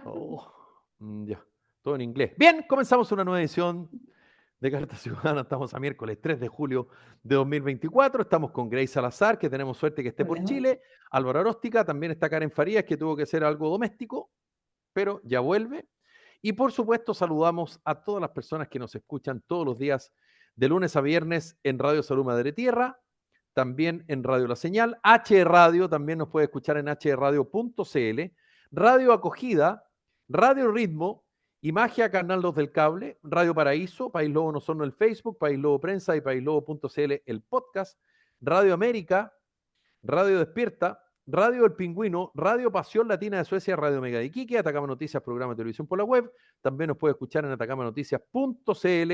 Oh, ya, todo en inglés. Bien, comenzamos una nueva edición de Carta Ciudadana. Estamos a miércoles 3 de julio de 2024. Estamos con Grace Salazar, que tenemos suerte que esté por Hola. Chile. Álvaro Aróstica, también está Karen Farías, que tuvo que hacer algo doméstico, pero ya vuelve. Y por supuesto, saludamos a todas las personas que nos escuchan todos los días, de lunes a viernes, en Radio Salud Madre Tierra, también en Radio La Señal, H Radio, también nos puede escuchar en hradio.cl, Radio Acogida, Radio Ritmo y Magia Canal 2 del Cable, Radio Paraíso, País Lobo No Solo el Facebook, País Lobo Prensa y paislobo.cl el podcast, Radio América, Radio Despierta, Radio El Pingüino, Radio Pasión Latina de Suecia, Radio Mega de Iquique, Atacama Noticias, programa de televisión por la web. También nos puede escuchar en atacamanoticias.cl,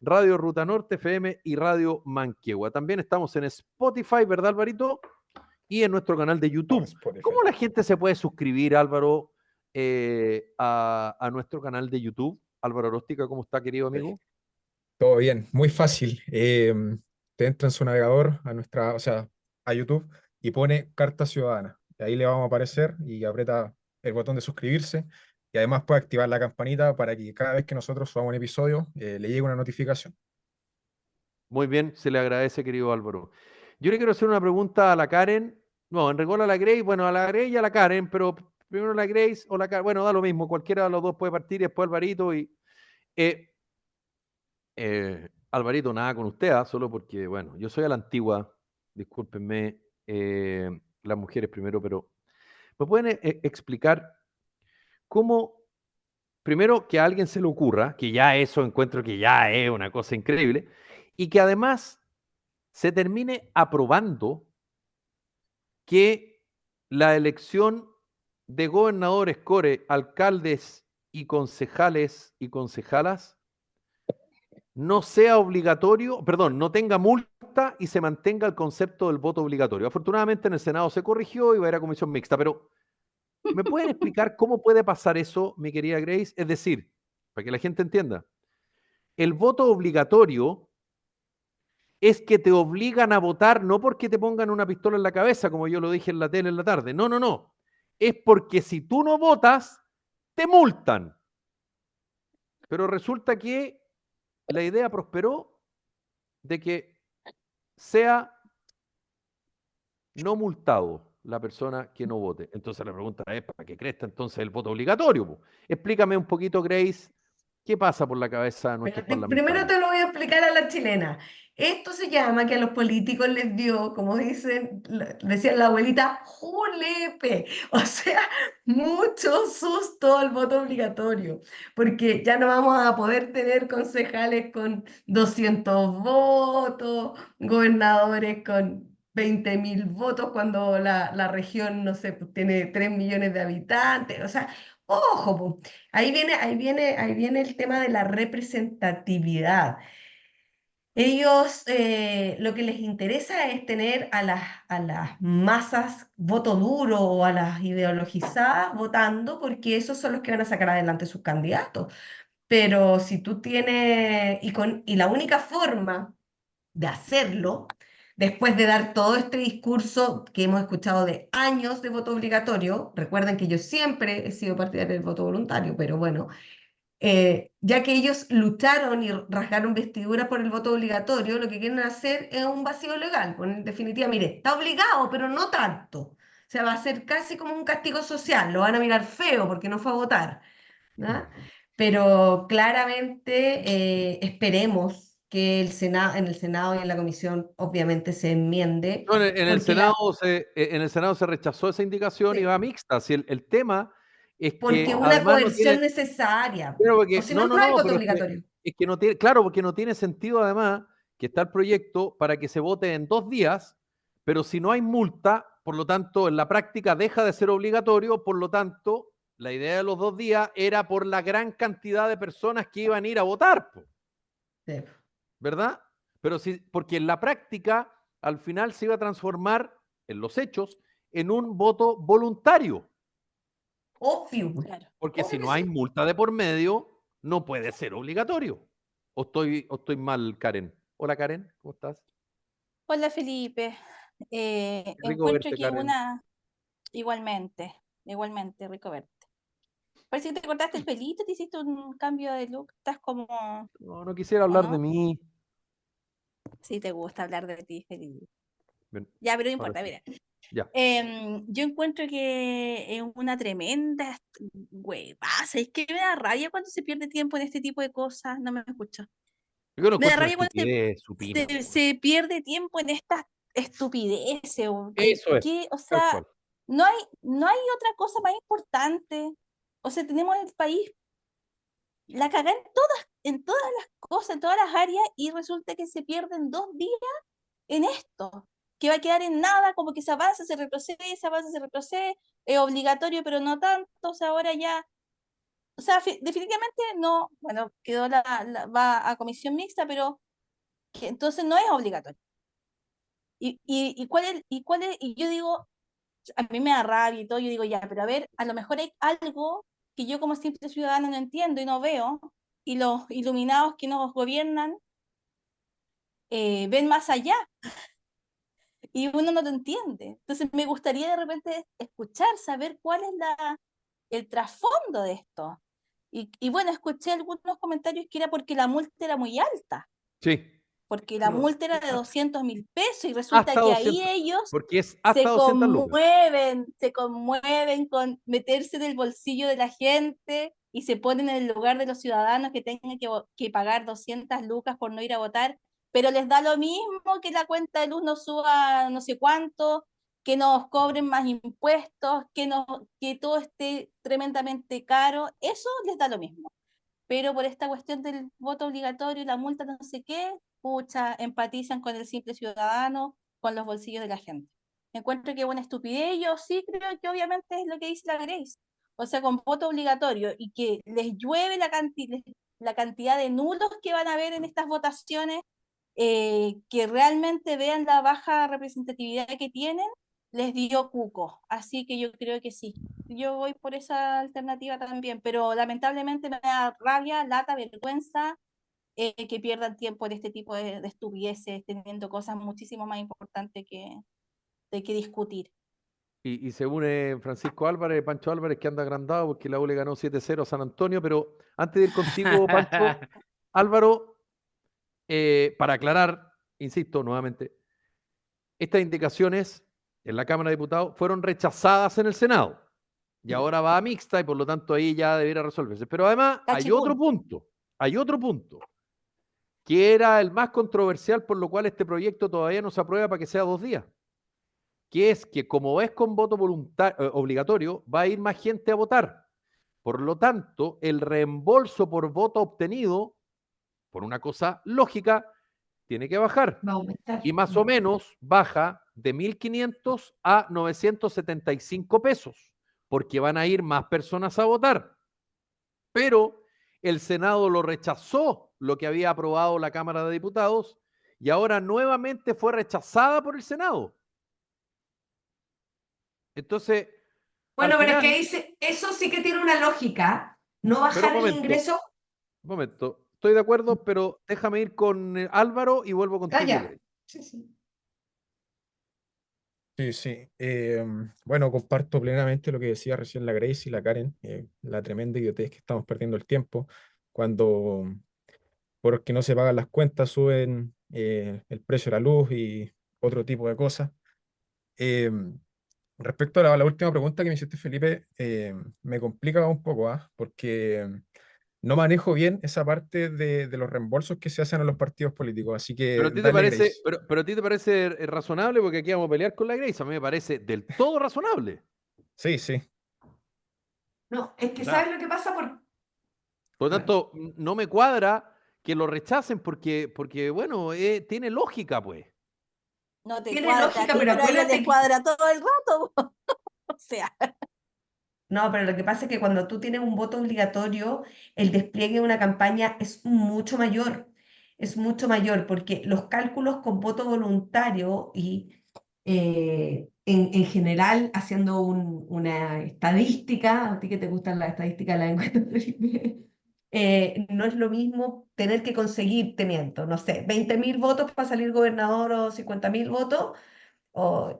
Radio Ruta Norte FM y Radio Manquehua. También estamos en Spotify, ¿verdad, Alvarito? Y en nuestro canal de YouTube. ¿Cómo la gente se puede suscribir, Álvaro, a nuestro canal de YouTube? Álvaro Aróstica, ¿cómo está, querido amigo? Todo bien, muy fácil. Te entra en su navegador a YouTube y pone Carta Ciudadana. Y ahí le vamos a aparecer y aprieta el botón de suscribirse. Y además puede activar la campanita para que cada vez que nosotros subamos un episodio le llegue una notificación. Muy bien, se le agradece, querido Álvaro. Yo le quiero hacer una pregunta a la Karen. No, en rigor a la Grace, bueno, a la Grace y a la Karen, pero primero la Grace o la Karen. Bueno, da lo mismo, cualquiera de los dos puede partir y después Alvarito. Eh, Alvarito, nada con usted, solo porque, bueno, yo soy a la antigua, discúlpenme, las mujeres primero, pero ¿me pueden explicar cómo, primero, que a alguien se le ocurra, que ya eso encuentro que ya es una cosa increíble, y que además se termine aprobando que la elección de gobernadores, core, alcaldes y concejales y concejalas no sea obligatorio, perdón, no tenga multa y se mantenga el concepto del voto obligatorio? Afortunadamente en el Senado se corrigió y va a ir a comisión mixta, pero ¿me pueden explicar cómo puede pasar eso, mi querida Grace? Es decir, para que la gente entienda, el voto obligatorio es que te obligan a votar no porque te pongan una pistola en la cabeza, como yo lo dije en la tele en la tarde. No, no, no. Es porque si tú no votas, te multan. Pero resulta que la idea prosperó de que sea no multado la persona que no vote. Entonces la pregunta es, ¿para qué cresta entonces el voto obligatorio, po? Explícame un poquito, Grace, ¿qué pasa por la cabeza de nuestros Primero parlamentarios? te lo voy a explicar a la chilena. Esto se llama que a los políticos les dio, como dicen, decía la abuelita, julepe. O sea, mucho susto al voto obligatorio, porque ya no vamos a poder tener concejales con 200 votos, gobernadores con 20.000 votos cuando la región, no sé, pues, tiene 3 millones de habitantes. O sea, ojo, po. Ahí viene el tema de la representatividad. Ellos lo que les interesa es tener a las masas voto duro o a las ideologizadas votando porque esos son los que van a sacar adelante sus candidatos. Pero si tú tienes, y la única forma de hacerlo, después de dar todo este discurso que hemos escuchado de años de voto obligatorio, recuerden que yo siempre he sido partidaria del voto voluntario, pero bueno, ya que ellos lucharon y rasgaron vestiduras por el voto obligatorio, lo que quieren hacer es un vacío legal. Pues, en definitiva, mire, está obligado, pero no tanto. O sea, va a ser casi como un castigo social, lo van a mirar feo porque no fue a votar, ¿no? Pero claramente esperemos que en el Senado y en la Comisión obviamente se enmiende, No, en el porque Senado en el Senado se rechazó esa indicación y va sí, mixta. Si el tema es porque que una además no tiene, coerción necesaria, pero o porque, si no, no, no, no hay no, voto pero obligatorio. es que no tiene, claro, porque no tiene sentido además que está el proyecto para que se vote en 2 días, pero si no hay multa, por lo tanto, en la práctica deja de ser obligatorio, por lo tanto, la idea de los 2 días era por la gran cantidad de personas que iban a ir a votar, po, Sí. ¿verdad? Pero sí, porque en la práctica, al final se iba a transformar, en los hechos, en un voto voluntario. Obvio, Claro. Porque si obvio que no hay sí. multa de por medio, no puede ser obligatorio. ¿O estoy mal, Karen? Hola, Karen, ¿cómo estás? Hola Felipe. Qué rico Encuentro verte, que Karen. igualmente, rico verte. Parece que te cortaste el pelito, te hiciste un cambio de look. Estás como, No quisiera ¿o hablar de no? mí. Sí, te gusta hablar de ti, Felipe. Bien, Ya, pero no ahora importa, sí. mira. Ya. Yo encuentro que es una tremenda huevaza. Es que me da rabia cuando se pierde tiempo en este tipo de cosas. No me escucho. Yo no Me da encuentro una rabia cuando estupidez supina, po, weón. se pierde tiempo en estas estupideces. Eso es, O tal sea, cual. no hay otra cosa más importante. O sea, tenemos el país la cagada en todas las cosas, en todas las áreas, y resulta que se pierden 2 días en esto, que va a quedar en nada, como que se avanza, se retrocede, es obligatorio, pero no tanto, o sea, ahora ya, o sea, definitivamente no, bueno, quedó va a comisión mixta, pero que entonces no es obligatorio. Y yo digo, a mí me da rabia y todo, yo digo, ya, pero a ver, a lo mejor hay algo que yo como simple ciudadano no entiendo y no veo, y los iluminados que nos gobiernan ven más allá y uno no lo entiende. Entonces me gustaría de repente escuchar, saber cuál es el trasfondo de esto. Y bueno, escuché algunos comentarios que era porque la multa era muy alta, Sí. porque la No, multa era de 200.000 pesos y resulta hasta que ahí 200, ellos porque es hasta 200 lucas. se conmueven con meterse en el bolsillo de la gente y se ponen en el lugar de los ciudadanos que tengan que pagar 200 lucas por no ir a votar, pero les da lo mismo que la cuenta de luz nos suba no sé cuánto, que nos cobren más impuestos, que todo esté tremendamente caro, eso les da lo mismo. Pero por esta cuestión del voto obligatorio y la multa no sé qué, pucha, empatizan con el simple ciudadano, con los bolsillos de la gente. Encuentro que es una estupidez. Yo sí creo que obviamente es lo que dice la Grace. O sea, con voto obligatorio y que les llueve la cantidad de nulos que van a haber en estas votaciones, que realmente vean la baja representatividad que tienen, les dio cuco. Así que yo creo que sí. Yo voy por esa alternativa también, pero lamentablemente me da rabia, lata, vergüenza que pierdan tiempo en este tipo de estupideces, teniendo cosas muchísimo más importantes de que discutir. Y se une Francisco Álvarez, Pancho Álvarez, que anda agrandado porque la U le ganó 7-0 a San Antonio. Pero antes de ir contigo, Pancho, Álvaro, para aclarar, insisto nuevamente, estas indicaciones en la Cámara de Diputados fueron rechazadas en el Senado y ahora va a mixta y por lo tanto ahí ya debiera resolverse. Pero además Cachipún. hay otro punto, que era el más controversial, por lo cual este proyecto todavía no se aprueba para que sea 2 días, que es que como es con voto obligatorio, va a ir más gente a votar. Por lo tanto, el reembolso por voto obtenido, por una cosa lógica, tiene que bajar. Va a aumentar. Y más o menos baja de 1.500 a 975 pesos, porque van a ir más personas a votar. Pero el Senado lo rechazó, lo que había aprobado la Cámara de Diputados, y ahora nuevamente fue rechazada por el Senado. Entonces, al Bueno, pero es que final, ahí eso sí que tiene una lógica. No pero bajar el ingreso. un momento, estoy de acuerdo, pero déjame ir con Álvaro y vuelvo Ah, contigo, ya. Grey. Sí, sí. Sí, sí. Bueno, comparto plenamente lo que decía recién la Grace y la Karen, la tremenda idiotez que estamos perdiendo el tiempo cuando, porque no se pagan las cuentas, suben el precio de la luz y otro tipo de cosas. Eh, Respecto a la última pregunta que me hiciste, Felipe, me complica un poco, ¿ah? Porque no manejo bien esa parte de los reembolsos que se hacen a los partidos políticos, así Pero que a ti te dale, parece, Grace. pero a ti te parece razonable, porque aquí vamos a pelear con la Grace. A mí me parece del todo razonable. Sí, sí. No, es O que sea, ¿sabes lo que pasa? por lo Bueno, tanto, no me cuadra que lo rechacen porque bueno, tiene lógica, pues. No te tiene cuadra a lógica, ti, pero pero a ellos les acuérdate que... cuadra todo el rato. O sea, No, pero lo que pasa es que cuando tú tienes un voto obligatorio, el despliegue de una campaña es mucho mayor, porque los cálculos con voto voluntario y en general, haciendo una estadística, a ti que te gustan las estadísticas de la encuesta, Felipe, no es lo mismo tener que conseguir, te miento, no sé, 20.000 votos para salir gobernador o 50.000 votos,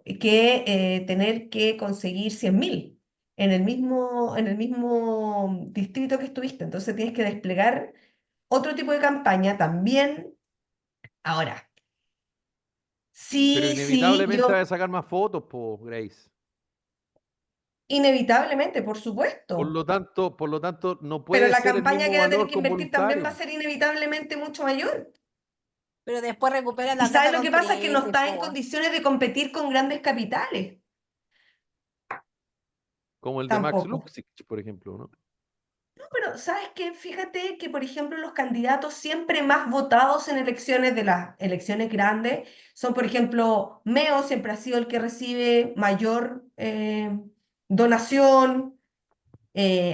que tener que conseguir 100.000. en el mismo distrito que estuviste. Entonces tienes que desplegar otro tipo de campaña también. Ahora, Pero sí, sí, inevitablemente vas a sacar más fotos, po, Grace. inevitablemente, por supuesto. Por lo tanto, no Pero puede la ser el campaña mismo que va a tener valor que con invertir también va a voluntario. ser inevitablemente mucho mayor. Pero después recupera Y la ¿sabes plata lo con que pasa? Que no creces, está en po. condiciones de competir con grandes capitales. Como el de Max Tampoco. Luxich, por ejemplo, ¿no? No, pero ¿sabes qué? Fíjate que, por ejemplo, los candidatos siempre más votados en elecciones de las elecciones grandes son, por ejemplo, Meo siempre ha sido el que recibe mayor donación.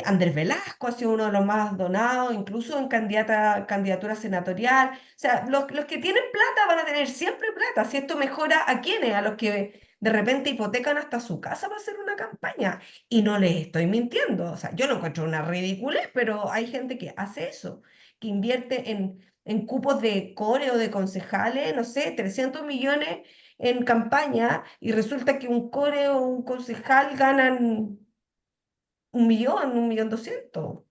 Andrés Velasco ha sido uno de los más donados, incluso en candidatura senatorial. O sea, los que tienen plata van a tener siempre plata. Si esto mejora a quiénes, a los que de repente hipotecan hasta su casa para hacer una campaña. Y no les estoy mintiendo. O sea, yo no encuentro una ridiculez, pero hay gente que hace eso, que invierte en cupos de core o de concejales, no sé, 300 millones en campaña y resulta que un core o un concejal ganan 1.200.000.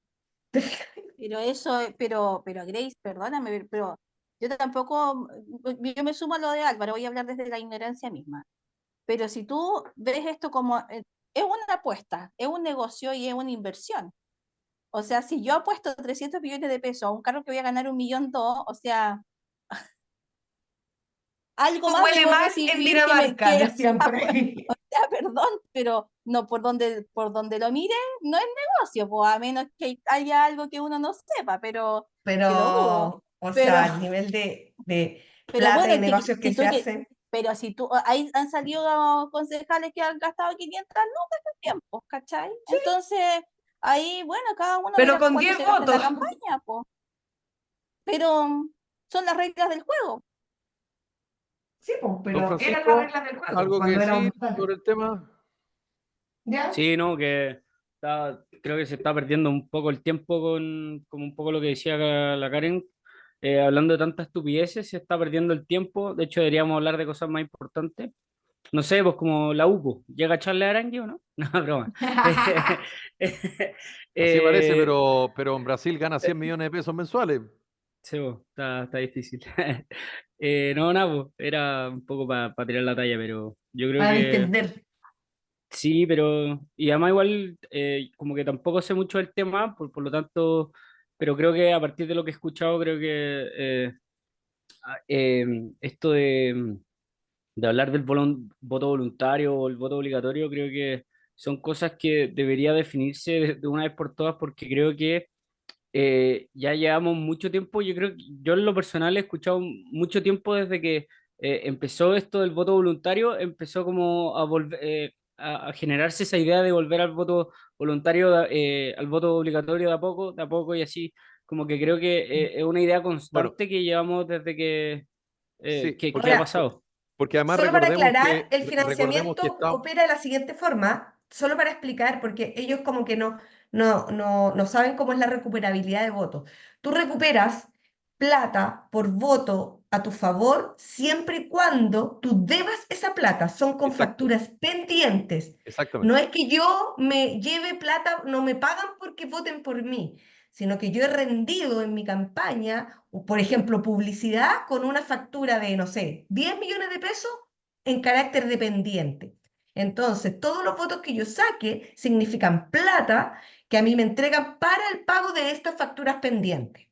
¿Te fijas? Pero eso, pero Grace, perdóname, pero yo tampoco, yo me sumo a lo de Álvaro, voy a hablar desde la ignorancia misma. Pero si tú ves esto como, es una apuesta, es un negocio y es una inversión. O sea, si yo apuesto 300 millones de pesos a un carro que voy a ganar 1.200.000, o sea, algo Esto más huele debo mal en recibir Dinamarca, o decían sea, por ahí. o sea, perdón, pero no por donde lo mire, no es negocio, pues, a menos que haya algo que uno no sepa, pero que lo dudo. Pero, o Pero, sea, el nivel de pero plata bueno, y negocios que si se tú hacen. pero si tú, ahí han salido concejales que han gastado 500 lucas en tiempo, ¿cachai? Entonces, ahí, bueno, cada uno Pero verá con cuánto 10 se gasta en la votos. campaña, pues, pero son las reglas del juego. Sí, pues, Don pero eran las Francisco, reglas del juego ¿algo que cuando éramos decir voluntarios. sobre el tema? ¿Ya? Sí, no, creo que se está perdiendo un poco el tiempo como un poco lo que decía la Karen, hablando de tantas estupideces, se está perdiendo el tiempo. De hecho, deberíamos hablar de cosas más importantes. No sé, pues como la UPO, ¿llega Charles Arangue o no? No, broma. Así parece, Eh, pero en Brasil gana 100 millones de pesos mensuales. sí, pues, está difícil. No, nada, pues, era un poco para tirar la talla, pero yo creo Para que distender. sí, pero y además igual como que tampoco sé mucho del tema, por lo tanto, pero creo que a partir de lo que he escuchado, creo que esto de hablar del voto voluntario o el voto obligatorio, creo que son cosas que debería definirse de una vez por todas, porque creo que ya llevamos mucho tiempo, yo creo que yo en lo personal he escuchado mucho tiempo desde que empezó esto del voto voluntario, empezó como a volver a generarse esa idea de volver al voto voluntario, al voto obligatorio de a poco y así, como que creo que es una idea Bueno, constante que llevamos desde sí, que ha Ahora, pasado. porque además solo para aclarar, el recordemos que financiamiento está, opera de la siguiente forma, solo para explicar, porque ellos como que no saben cómo es la recuperabilidad de votos. Tú recuperas plata por voto a tu favor siempre y cuando tú debas esa plata, son con exacto, facturas pendientes. No exactamente. es que yo me lleve plata, no me pagan porque voten por mí, sino que yo he rendido en mi campaña, o, por ejemplo, publicidad con una factura de, no sé, 10 millones de pesos en carácter dependiente. Entonces, todos los votos que yo saque significan plata que a mí me entregan para el pago de estas facturas pendientes.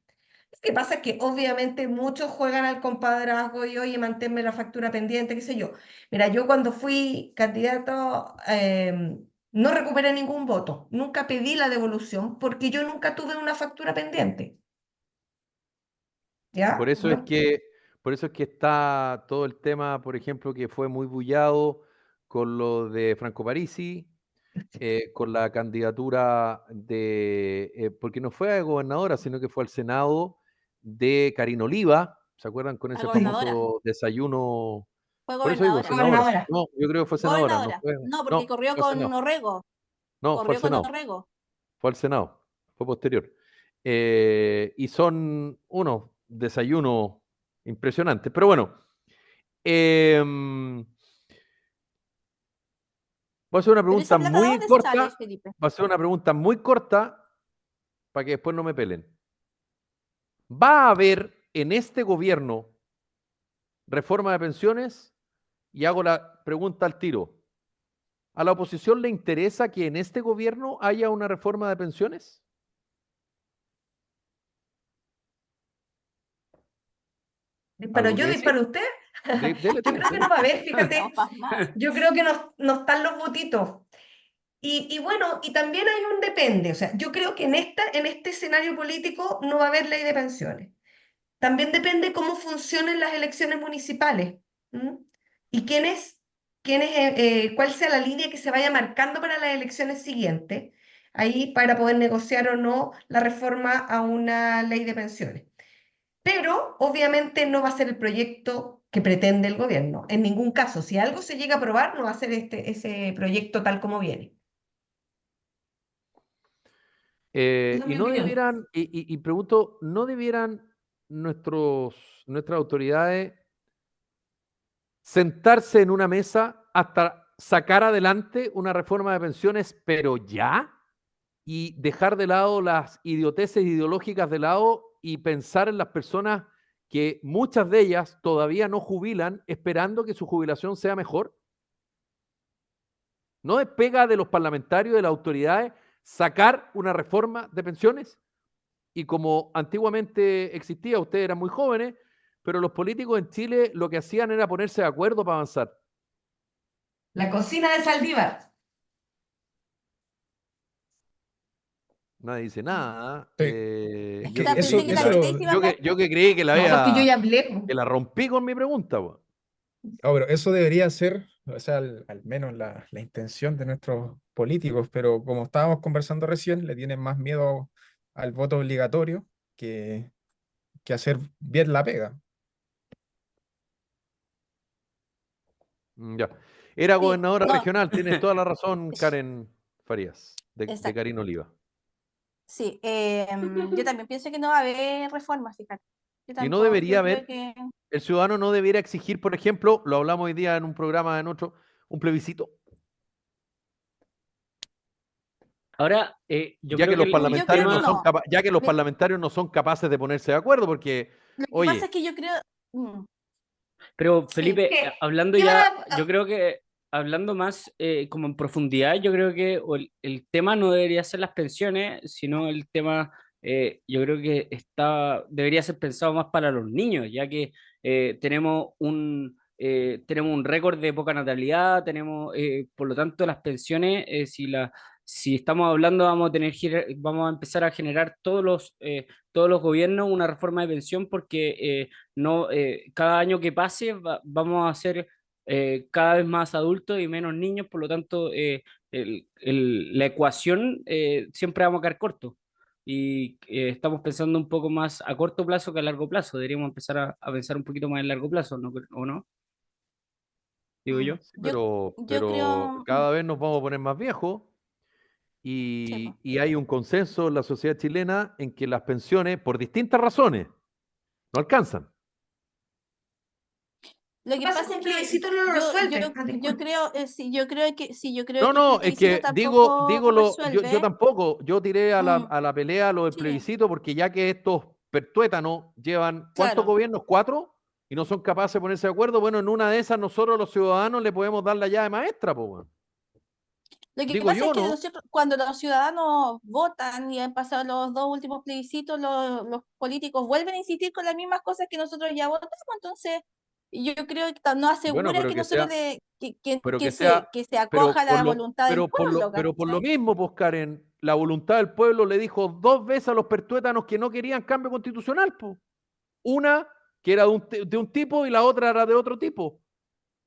Lo que pasa es que obviamente muchos juegan al compadrazgo y oye, manténme la factura pendiente, qué sé yo. Mira, yo cuando fui candidato no recuperé ningún voto, nunca pedí la devolución porque yo nunca tuve una factura pendiente. Por ¿Ya? eso es que, por eso es que está todo el tema, por ejemplo, que fue muy bullado con lo de Franco Parisi, con la candidatura porque no fue a gobernadora, sino que fue al Senado de Karina Oliva, ¿se acuerdan? Con A ese gobernadora, famoso desayuno. fue Por eso digo, gobernadora. senadora. Gobernadora. No, yo creo que fue senadora, no Gobernadora, fue, no, porque no, corrió fue al con Senado. Orrego, No, fue al corrió con Senado. Orrego. Fue al Senado, fue posterior. Y son unos desayunos impresionantes. Pero bueno, Voy a hacer una Pero pregunta esa plata, ¿de muy dónde sale, corta. Felipe? Va a ser una pregunta muy corta para que después no me pelen. ¿Va a haber en este gobierno reforma de pensiones? Y hago la pregunta al tiro. ¿A la oposición le interesa que en este gobierno haya una reforma de pensiones? ¿Disparo ¿Algo que yo? decir? ¿Disparo usted? Dele, Yo creo que no va a haber, fíjate. Jamás. Yo creo que no están los votitos. Y bueno, y también hay un depende. O sea, yo creo que en este escenario político no va a haber ley de pensiones. También depende cómo funcionen las elecciones municipales. ¿M? Y cuál sea la línea que se vaya marcando para las elecciones siguientes, ahí para poder negociar o no la reforma a una ley de pensiones. Pero obviamente no va a ser el proyecto que pretende el gobierno. En ningún caso, si algo se llega a aprobar, no va a ser ese proyecto tal como viene. Esa es Y mi no opinión. debieran, y pregunto, ¿no debieran nuestras autoridades sentarse en una mesa hasta sacar adelante una reforma de pensiones, pero ya? Y dejar de lado las idioteces ideológicas de lado y pensar en las personas que muchas de ellas todavía no jubilan esperando que su jubilación sea mejor. ¿No es pega de los parlamentarios, de las autoridades, sacar una reforma de pensiones? Y como antiguamente existía, ustedes eran muy jóvenes, pero los políticos en Chile lo que hacían era ponerse de acuerdo para avanzar. La cocina de Saldívar. Nadie dice nada. Sí. ¿Eh? Es Yo, que sea, yo, eso, pensé que la eso yo, lo, Stacy iba a yo hablar. que, yo que creí que No, porque yo ya hablé, po. que la rompí con mi pregunta, po. pero eso debería ser, o sea, al menos la intención de nuestros políticos, pero como estábamos conversando recién, le tienen más miedo al voto obligatorio que, que hacer bien la pega. Ya. Era Sí, gobernadora no, regional, tienes toda la razón, Karen Farías, de exacto. Karina Oliva. Sí, yo también pienso que no va a haber reformas, fíjate. Yo Y no tampoco, debería yo creo haber, que el ciudadano no debiera exigir, por ejemplo, lo hablamos hoy día en un programa en otro, un plebiscito, Ahora, yo ya que creo que los yo parlamentarios creo no que tema, son no. ya que los Me- parlamentarios no son capaces de ponerse de acuerdo, porque, lo que pasa oye, es que yo creo, mm, pero sí, Felipe, ¿Qué? hablando ¿Qué van ya, yo a- creo que hablando más como en profundidad, yo creo que el tema no debería ser las pensiones, sino el tema, yo creo que debería ser pensado más para los niños, ya que tenemos un récord de poca natalidad, por lo tanto, las pensiones, si estamos hablando, vamos a empezar a generar todos los gobiernos una reforma de pensión porque no, cada año que pase vamos a ser cada vez más adultos y menos niños, por lo tanto, la ecuación siempre vamos a quedar corto. Y estamos pensando un poco más a corto plazo que a largo plazo. Deberíamos empezar a pensar un poquito más en largo plazo, ¿no? ¿O no? Digo yo. sí, yo, yo pero creo, cada vez nos vamos a poner más viejos sí, po. y hay un consenso en la sociedad chilena en que las pensiones, por distintas razones, no alcanzan. Lo ¿Qué que pasa que pasa un es que plebiscito no lo resuelve? Ah, yo disculpe. creo, sí, yo creo No, que el no, es plebiscito que digo, tampoco yo resuelve. tampoco, yo tiré Mm, a la pelea lo del sí, plebiscito porque ya que estos pertuétanos llevan, ¿cuántos claro. gobiernos? ¿4? Y no son capaces de ponerse de acuerdo, bueno, en una de esas nosotros los ciudadanos le podemos dar la llave maestra, pues, weón. Lo que Digo pasa es yo, que ¿no? cuando los ciudadanos votan y han pasado los dos últimos plebiscitos, los políticos vuelven a insistir con las mismas cosas que nosotros ya votamos, entonces yo creo que no Bueno, asegura pero que que nosotros sea, pero que que sea, que se acoja a la voluntad del pueblo, pero por lo ¿cachai? mismo, pues, Karen, la voluntad del pueblo le dijo 2 veces a los pertuétanos que no querían cambio constitucional, pues. Una que era de un tipo y la otra era de otro tipo.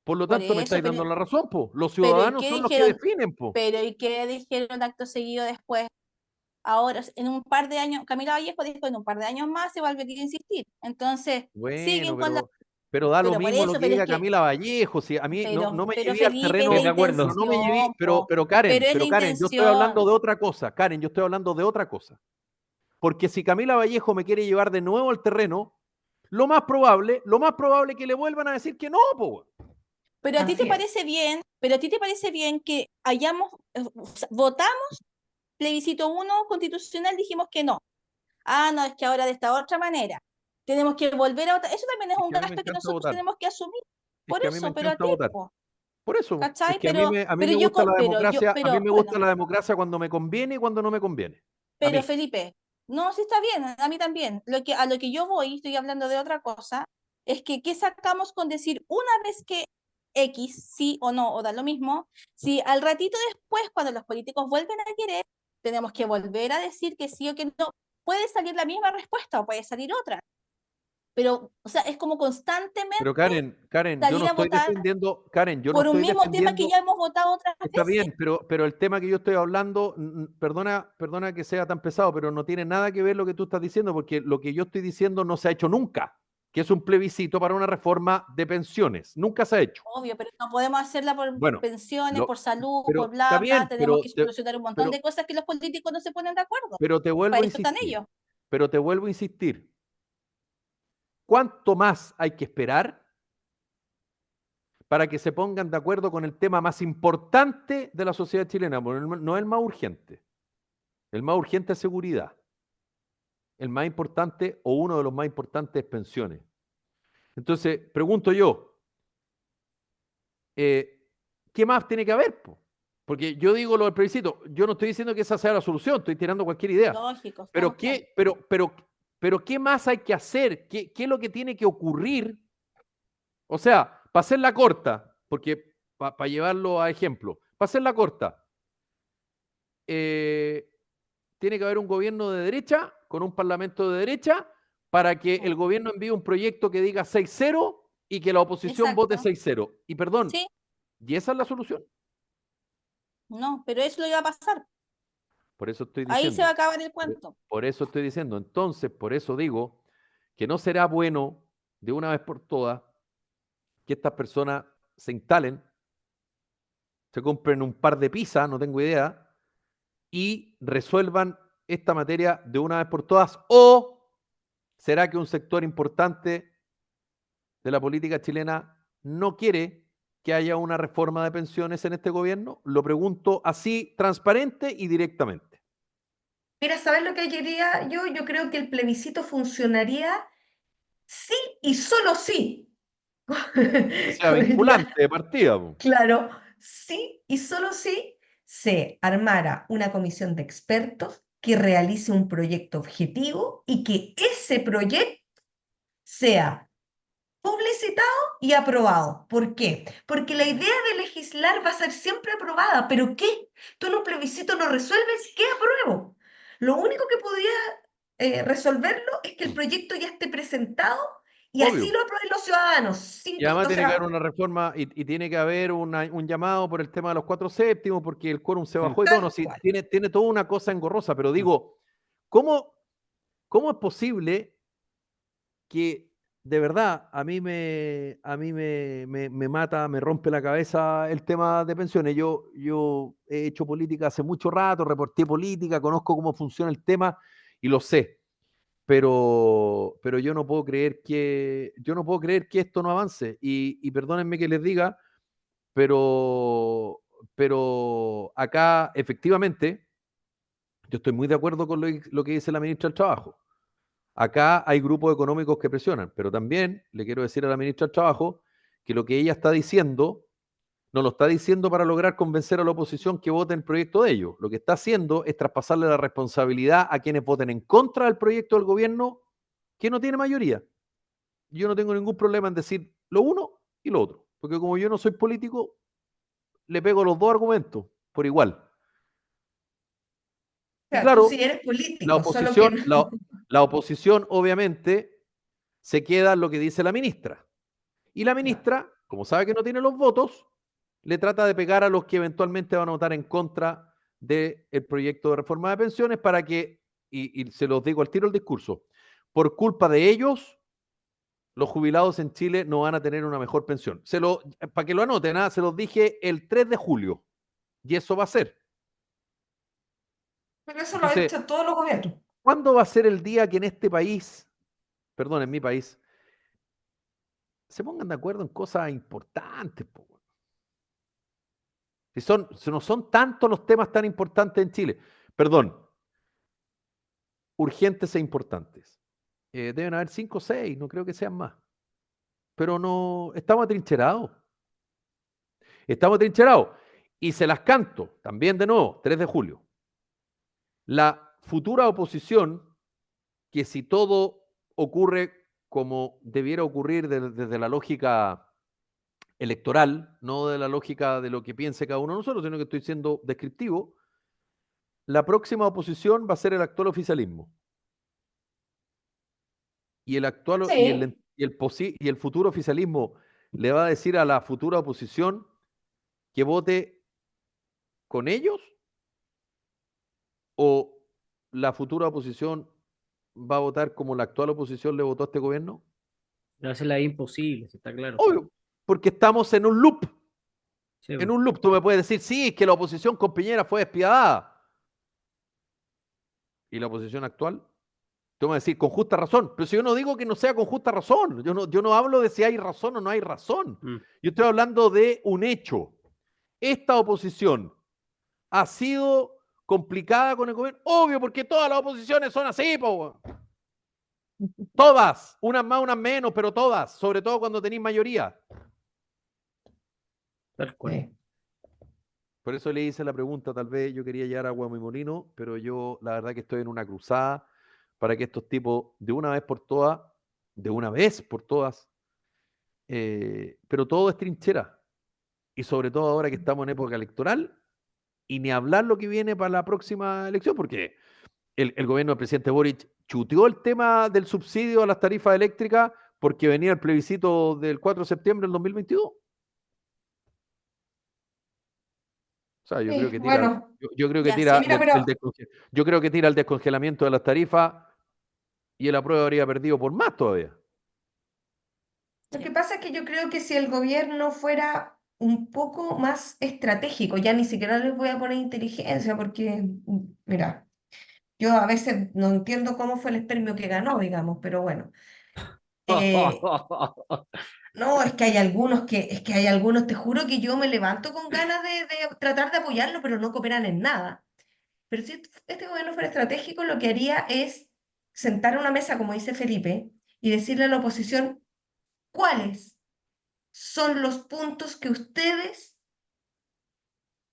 Por lo Por tanto, me eso, estáis dando la razón, po. Los pero ¿y ciudadanos qué son los que dijeron? definen, po. Pero ¿y qué dijeron acto seguido después? Ahora, en un par de años, Camila Vallejo dijo, en un par de años más se va a volver a insistir. Entonces, Bueno, siguen con la... pero da lo Pero por mismo lo eso, que pero es diga que Camila Vallejo. Si a mí no me pero llevé al Felipe es la Estoy de terreno, acuerdo. pero no me llevé, intención, po. Pero es la pero Karen, yo estoy hablando intención. de otra cosa. Karen, yo estoy hablando de otra cosa. Porque si Camila Vallejo me quiere llevar de nuevo al terreno, lo más probable es que le vuelvan a decir que no, po. Pero a ti Así te parece bien, pero a ti te parece bien que hayamos, o sea, votamos plebiscito 1 constitucional, dijimos que no. Ah, no, es que ahora de esta otra manera. Tenemos que volver a votar. Eso también es Es un que a mí me gasto que encanta nosotros votar. tenemos que asumir. Es Por que a mí me eso, pero a encanta ti, votar. po, Por eso, es ¿cachai? que a mí Pero me yo, gusta la democracia, a mí me gusta bueno, la democracia cuando me conviene y cuando no me conviene. A pero mí. Felipe, no, sí está bien, a mí también. A lo que yo voy, estoy hablando de otra cosa, es que ¿qué sacamos con decir una vez que X, sí o no, o da lo mismo, si al ratito después, cuando los políticos vuelven a querer, tenemos que volver a decir que sí o que no? Puede salir la misma respuesta o puede salir otra, pero, o sea, es como Pero constantemente Karen, yo no salir a estoy votar defendiendo, Karen, yo no por un estoy mismo tema que defendiendo, ya hemos votado otras está veces. bien, pero el tema que yo estoy hablando, perdona que sea tan pesado, pero no tiene nada que ver lo que tú estás diciendo, porque lo que yo estoy diciendo no se ha hecho nunca, que es un plebiscito para una reforma de pensiones. Nunca se ha hecho. Obvio, pero no podemos hacerla por Bueno, pensiones, por salud, por pero está bla, bla. bien, Tenemos que solucionar un montón pero, de cosas que los políticos no se ponen de acuerdo. pero te vuelvo Para a eso están insistir, ellos. pero te vuelvo a insistir. ¿Cuánto más hay que esperar para que se pongan de acuerdo con el tema más importante de la sociedad chilena? Bueno, no es el más urgente. El más urgente es seguridad. El más importante o uno de los más importantes es pensiones. Entonces, pregunto yo, ¿qué más tiene que haber? Porque yo digo lo del plebiscito, yo no estoy diciendo que esa sea la solución, estoy tirando cualquier idea. Lógico, Pero estamos claros. ¿qué más hay que hacer? ¿Qué es lo que tiene que ocurrir? O sea, para hacerla corta, porque para llevarlo a ejemplo, para hacerla corta, tiene que haber un gobierno de derecha con un parlamento de derecha para que el gobierno envíe un proyecto que diga 6-0 y que la oposición vote Exacto. 6-0. Y perdón, Sí, ¿y esa es la solución? no, pero eso lo iba a pasar. Por eso estoy Ahí se va a diciendo. acabar el cuento. Por eso estoy diciendo. Entonces, por eso digo que no será bueno de una vez por todas que estas personas se instalen, se compren un par de pizzas, no tengo idea, y resuelvan esta materia de una vez por todas. ¿O será que un sector importante de la política chilena no quiere que haya una reforma de pensiones en este gobierno? Lo pregunto así, transparente y directamente. Mira, ¿sabes lo que quería yo? Yo creo que el plebiscito funcionaría sí y solo sí. Que sea Como vinculante diría, de partida. Po. claro, sí y solo sí se armara una comisión de expertos que realice un proyecto objetivo y que ese proyecto sea publicitado y aprobado. ¿Por qué? Porque la idea de legislar va a ser siempre aprobada. ¿Pero qué? Tú en un plebiscito no resuelves qué apruebo. Lo único que podía resolverlo es que el proyecto ya esté presentado y así Obvio. lo aprueben los ciudadanos. Y además O tiene que haber sea, una reforma y tiene que haber un llamado por el tema de los 4/7, porque el quórum se bajó y todo. No, tal sí, cual. tiene toda una cosa engorrosa, pero digo, ¿cómo, cómo es posible que de verdad a mí me mata, me rompe la cabeza el tema de pensiones? Yo he hecho política hace mucho rato, reporté política, conozco cómo funciona el tema y lo sé. Pero yo no puedo creer que esto no avance. Y perdónenme que les diga, pero acá efectivamente yo estoy muy de acuerdo con lo que dice la ministra del Trabajo. Acá hay grupos económicos que presionan, pero también le quiero decir a la ministra del Trabajo que lo que ella está diciendo no lo está diciendo para lograr convencer a la oposición que vote el proyecto de ellos. Lo que está haciendo es traspasarle la responsabilidad a quienes voten en contra del proyecto del gobierno que no tiene mayoría. Yo no tengo ningún problema en decir lo uno y lo otro, porque como yo no soy político, le pego los dos argumentos por igual. O Y sea, tú sí claro, eres la político, solo que oposición, no. la oposición obviamente se queda en lo que dice la ministra. Y la Claro. ministra, como sabe que no tiene los votos, le trata de pegar a los que eventualmente van a votar en contra del proyecto de reforma de pensiones para que, y se los digo al tiro el discurso, por culpa de ellos, los jubilados en Chile no van a tener una mejor pensión. Para que lo anoten, se los dije el 3 de julio y eso va a ser. Pero eso lo han Entonces, hecho todos los gobiernos. ¿cuándo va a ser el día que en este país, perdón, en mi país, se pongan de acuerdo en cosas importantes? Po? Si no son tantos los temas tan importantes en Chile. Perdón, urgentes e importantes. Deben haber 5 o 6, no creo que sean más. Pero no, estamos atrincherados. Estamos atrincherados. Y se las canto, también de nuevo, 3 de julio. La futura oposición, que si todo ocurre como debiera ocurrir desde la lógica electoral, no de la lógica de lo que piense cada uno de nosotros, sino que estoy siendo descriptivo, la próxima oposición va a ser el actual oficialismo. Y el actual Sí, y el futuro oficialismo le va a decir a la futura oposición que vote con ellos, o la futura oposición va a votar como la actual oposición le votó a este gobierno. Pero hacerla es imposible, si está claro. Obvio, porque estamos en un loop. Sí, En po. un loop, tú me puedes decir, sí, es que la oposición con Piñera fue despiadada. ¿Y la oposición actual? Tú me vas a decir, con justa razón. Pero si yo no digo que no sea con justa razón, yo no hablo de si hay razón o no hay razón. Mm. Yo estoy hablando de un hecho. Esta oposición ha sido complicada con el gobierno. Obvio, porque todas las oposiciones son así, po. Todas, unas más, unas menos, pero todas, sobre todo cuando tenéis mayoría. Tal cual. sí. Por eso le hice la pregunta, tal vez yo quería llegar a Guamimolino, pero yo la verdad que estoy en una cruzada para que estos tipos, de una vez por todas, pero todo es trinchera. Y sobre todo ahora que estamos en época electoral, y ni hablar lo que viene para la próxima elección, porque el gobierno del presidente Boric chuteó el tema del subsidio a las tarifas eléctricas porque venía el plebiscito del 4 de septiembre del 2022. O sea, yo creo Sí, que tira, bueno, yo creo que Ya, tira sí. mira, pero yo creo que tira el descongelamiento de las tarifas y el apruebo habría perdido por más todavía. lo Sí. que pasa es que yo creo que si el gobierno fuera un poco más estratégico, ya ni siquiera les voy a poner inteligencia, porque, mira, yo a veces no entiendo cómo fue el espermio que ganó, digamos, pero bueno. Eh, no, es que hay algunos, te juro que yo me levanto con ganas de tratar de apoyarlo, pero no cooperan en nada. Pero si este gobierno fuera estratégico, lo que haría es sentar a una mesa, como dice Felipe, y decirle a la oposición cuáles son los puntos que ustedes,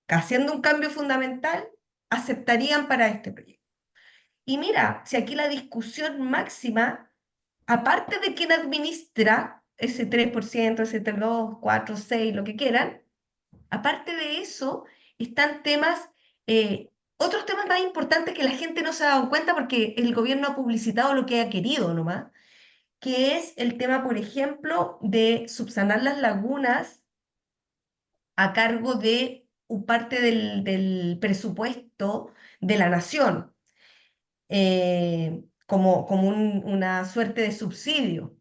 haciendo un cambio fundamental, aceptarían para este proyecto. Y mira, si aquí la discusión máxima, aparte de quién administra ese 3%, ese 2, 4, 6, lo que quieran, aparte de eso, están temas, otros temas más importantes que la gente no se ha dado cuenta porque el gobierno ha publicitado lo que ha querido nomás, que es el tema, por ejemplo, de subsanar las lagunas a cargo de parte del presupuesto de la nación, como una suerte de subsidio.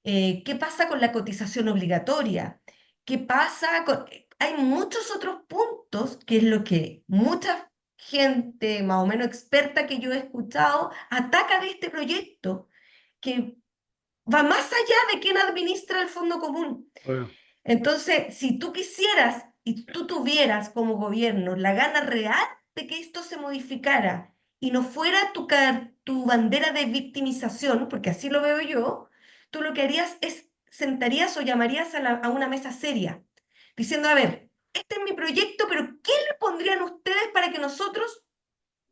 ¿Qué pasa con la cotización obligatoria? ¿Qué pasa con...? Hay muchos otros puntos, que es lo que mucha gente más o menos experta que yo he escuchado ataca de este proyecto, que va más allá de quién administra el fondo común. Bueno, Entonces, si tú quisieras y tú tuvieras como gobierno la gana real de que esto se modificara y no fuera tu bandera de victimización, porque así lo veo yo, tú lo que harías es sentarías o llamarías a una mesa seria, diciendo, a ver, este es mi proyecto, pero ¿qué le pondrían ustedes para que nosotros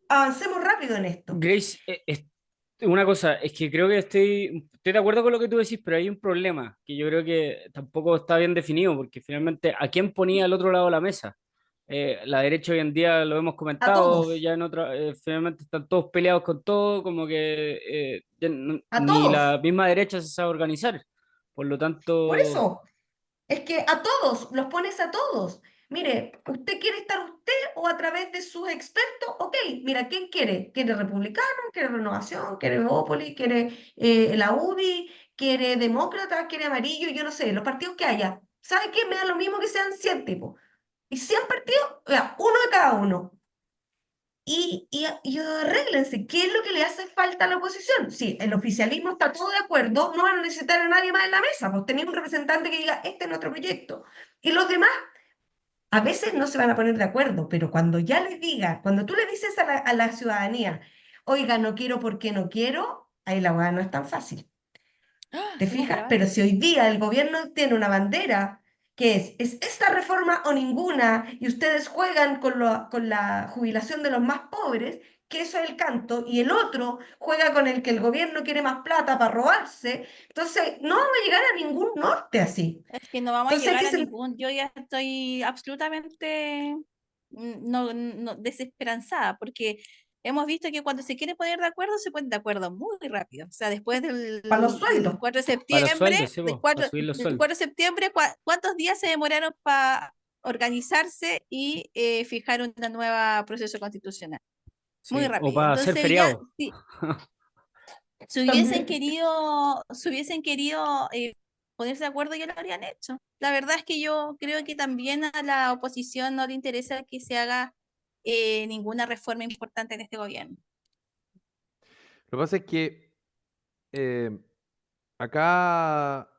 avancemos rápido en esto? Grace, una cosa, es que creo que estoy de acuerdo con lo que tú decís, pero hay un problema que yo creo que tampoco está bien definido, porque finalmente, ¿a quién ponía al otro lado de la mesa? La derecha hoy en día, lo hemos A comentado, todos, ya en otra, finalmente están todos peleados con todo, como que ya a ni todos. la misma derecha se sabe organizar. Por lo Por tanto, eso. Es que a todos, los pones a todos. Mire, ¿usted quiere estar usted o a través de sus expertos? Ok, mira, ¿quién quiere? ¿Quiere republicano? ¿Quiere renovación? ¿Quiere Bópoli? ¿Quiere la UDI? ¿Quiere demócrata? ¿Quiere amarillo? Yo no sé, los partidos que haya. ¿Sabe qué? Me da lo mismo que sean 100 tipos. Y 100 partidos, ya, uno de cada uno. Y arréglense, ¿qué es lo que le hace falta a la oposición? Si el oficialismo está todo de acuerdo, no van a necesitar a nadie más en la mesa, pues tenéis un representante que diga, este es nuestro proyecto. Y los demás, A veces no se van a poner de acuerdo, pero cuando ya les diga, cuando tú le dices a la ciudadanía, oiga, no quiero porque no quiero, ahí la hueá no es tan fácil. ¿Te No, fijas? pero Pero si hoy día el gobierno tiene una bandera que es esta reforma o ninguna, y ustedes juegan con la jubilación de los más pobres, que eso es el canto, y el otro juega con el que el gobierno quiere más plata para robarse, entonces no vamos a llegar a ningún norte así. es que no vamos a Entonces hay llegar que a ser, ningún, yo ya estoy absolutamente desesperanzada, porque hemos visto que cuando se quiere poner de acuerdo, se ponen de acuerdo muy rápido. O sea, después para los del sueldos. 4 de Para los septiembre, sueldos, sí, po, para subir los del sueldos. 4 de septiembre, ¿cuántos días se demoraron para organizarse y fijar un nuevo proceso constitucional? Muy Sí, o rápido. para hacer Entonces ya, feriado. si También. si hubiesen querido ponerse de acuerdo, ya lo habrían hecho. La verdad es que yo creo que también a la oposición no le interesa que se haga ninguna reforma importante en este gobierno. Lo que pasa es que acá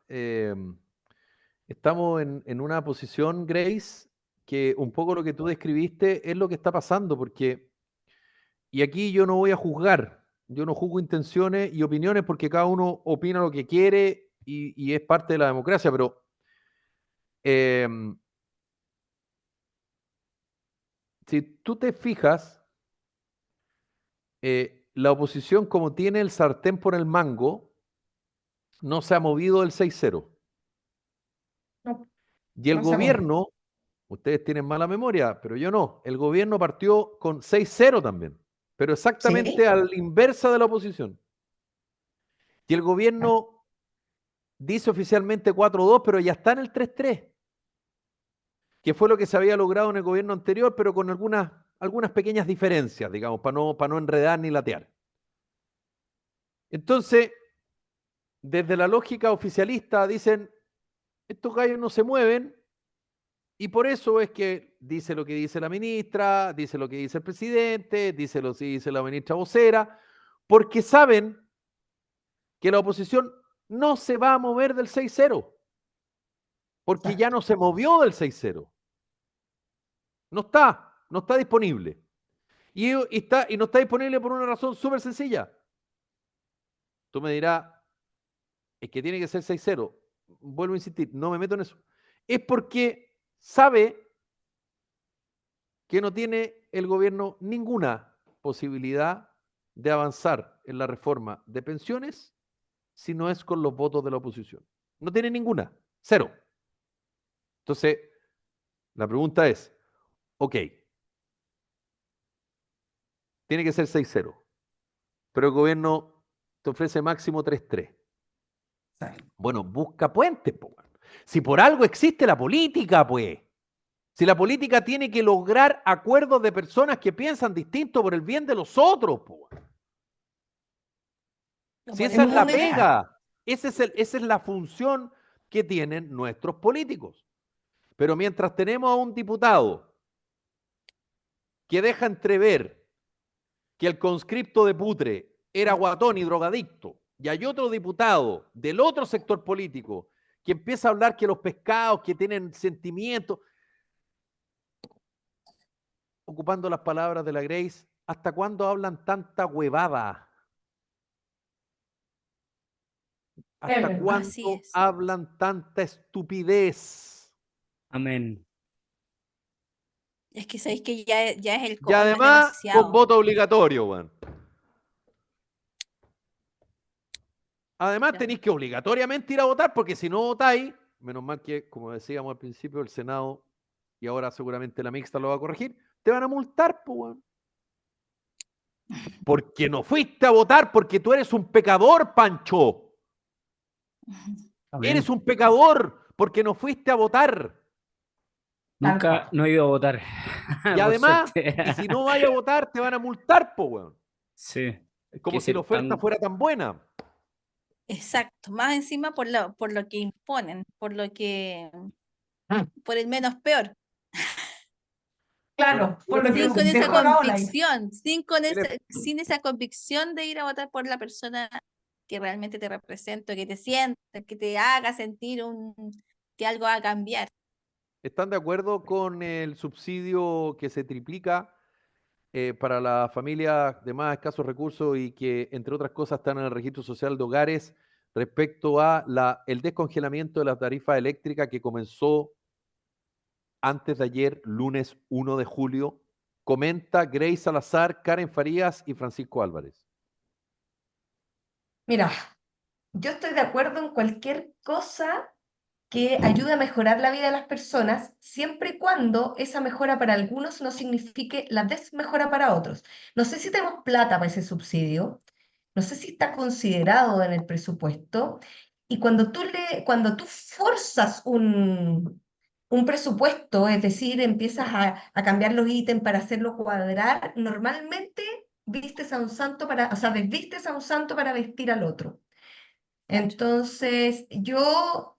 estamos en una posición, Grace, que un poco lo que tú describiste es lo que está pasando, porque, y aquí yo no voy a juzgar, yo no juzgo intenciones y opiniones porque cada uno opina lo que quiere y es parte de la democracia, pero eh, si tú te fijas, la oposición como tiene el sartén por el mango, no se ha movido del 6-0. No, Y el no se ha movido. gobierno, ustedes tienen mala memoria, pero yo no, el gobierno partió con 6-0 también, pero exactamente ¿Sí? a la inversa de la oposición. Y el gobierno dice oficialmente 4-2, pero ya está en el 3-3, que fue lo que se había logrado en el gobierno anterior, pero con algunas pequeñas diferencias, digamos, para no enredar ni latear. Entonces, desde la lógica oficialista dicen, estos gallos no se mueven y por eso es que dice lo que dice la ministra, dice lo que dice el presidente, dice lo que dice la ministra vocera, porque saben que la oposición no se va a mover del 6-0, porque ya Exacto. no se movió del 6-0. No está disponible. Y no está disponible por una razón súper sencilla. Tú me dirás, es que tiene que ser 6-0. Vuelvo a insistir, no me meto en eso. Es porque sabe que no tiene el gobierno ninguna posibilidad de avanzar en la reforma de pensiones si no es con los votos de la oposición. No tiene ninguna, cero. Entonces, la pregunta es, ok, tiene que ser 6-0, pero el gobierno te ofrece máximo 3-3. Exacto. Bueno, busca puentes, po. Si por algo existe la política, pues. Si la política tiene que lograr acuerdos de personas que piensan distinto por el bien de los otros, po. Lo Si esa es ponemos la donde está. pega, esa es la función que tienen nuestros políticos. Pero mientras tenemos a un diputado que deja entrever que el conscripto de Putre era guatón y drogadicto, y hay otro diputado del otro sector político que empieza a hablar que los pescados que tienen sentimientos, ocupando las palabras de la Grace, ¿hasta cuándo hablan tanta huevada? Es ¿Hasta verdad. Así cuándo es. hablan tanta estupidez? Amén. Es que sabéis que ya es el Y colmo, es además con demasiado. voto obligatorio, weón. Además Ya. tenéis que obligatoriamente ir a votar porque si no votáis, menos mal que, como decíamos al principio, el Senado y ahora seguramente la mixta lo va a corregir, te van a multar, pues, weón. Porque no fuiste a votar porque tú eres un pecador, Pancho. Eres Amén. un pecador porque no fuiste a votar. Tal Nunca cual. no he ido a votar, Y por además, suerte. y si no vayas a votar, te van a multar, pues, weón. Sí, Es que como si la ser oferta tan... fuera tan buena. Exacto. Más encima por lo que imponen, Mm. por el menos peor. Bueno, Claro, yo les por lo que Sin con pregunto, esa dejó la ola ahí. convicción, ¿qué les- sin esa convicción de ir a votar por la persona que realmente te representa, que te sienta, que te haga sentir que algo va a cambiar. ¿Están de acuerdo con el subsidio que se triplica para las familias de más escasos recursos y que, entre otras cosas, están en el registro social de hogares respecto a el descongelamiento de la tarifa eléctrica que comenzó antes de ayer, lunes 1 de julio? Comenta Grace Salazar, Karen Farías y Francisco Álvarez. Mira, yo estoy de acuerdo en cualquier cosa que ayude a mejorar la vida de las personas, siempre y cuando esa mejora para algunos no signifique la desmejora para otros. No sé si tenemos plata para ese subsidio, no sé si está considerado en el presupuesto, y cuando tú forzas un presupuesto, es decir, empiezas a cambiar los ítems para hacerlo cuadrar, normalmente vistes a un santo para, o sea, desvistes a un santo para vestir al otro. Entonces,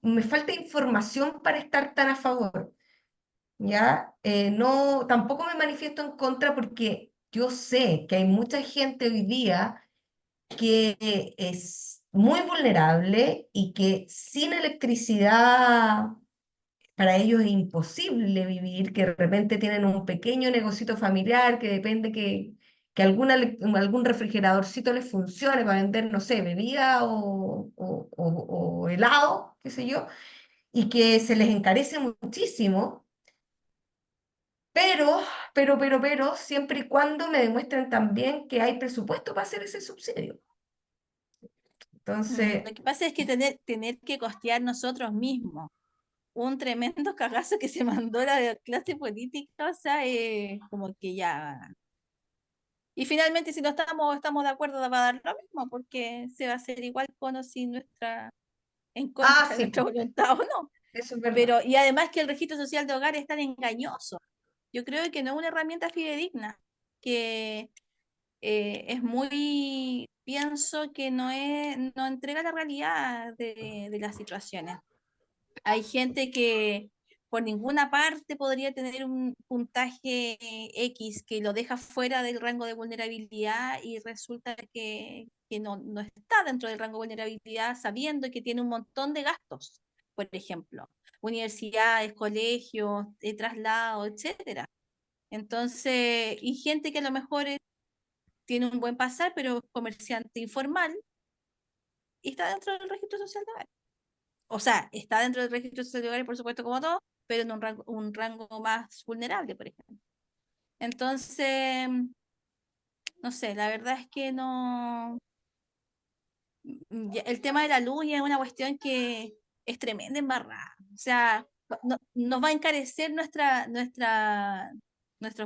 me falta información para estar tan a favor, ¿ya? No, tampoco me manifiesto en contra porque yo sé que hay mucha gente hoy día que es muy vulnerable y que sin electricidad para ellos es imposible vivir, que de repente tienen un pequeño negocito familiar que depende que algún refrigeradorcito les funcione para vender, no sé, bebida o helado, qué sé yo, y que se les encarece muchísimo, pero, siempre y cuando me demuestren también que hay presupuesto para hacer ese subsidio. Entonces, Lo que pasa es que tener que costear nosotros mismos un tremendo cagazo que se mandó la clase política, o sea, como que ya. Y finalmente, si no estamos de acuerdo, va a dar lo mismo, porque se va a hacer igual con o sin en contra de sí, nuestra voluntad o no. eso es verdad. Pero, y además que el registro social de hogar es tan engañoso. Yo creo que no es una herramienta fidedigna, que pienso que no entrega la realidad de las situaciones. Hay gente que por ninguna parte podría tener un puntaje X que lo deja fuera del rango de vulnerabilidad y resulta que no está dentro del rango de vulnerabilidad sabiendo que tiene un montón de gastos, por ejemplo, universidades, colegios, traslados, etcétera. Entonces, y gente que a lo mejor tiene un buen pasar, pero es comerciante informal y está dentro del registro social de hogar. O sea, está dentro del registro social de hogares, por supuesto, como todo, pero en un rango más vulnerable, por ejemplo. Entonces, no sé, la verdad es que no. El tema de la luz ya es una cuestión que es tremenda embarrada. O sea, nos va a encarecer nuestros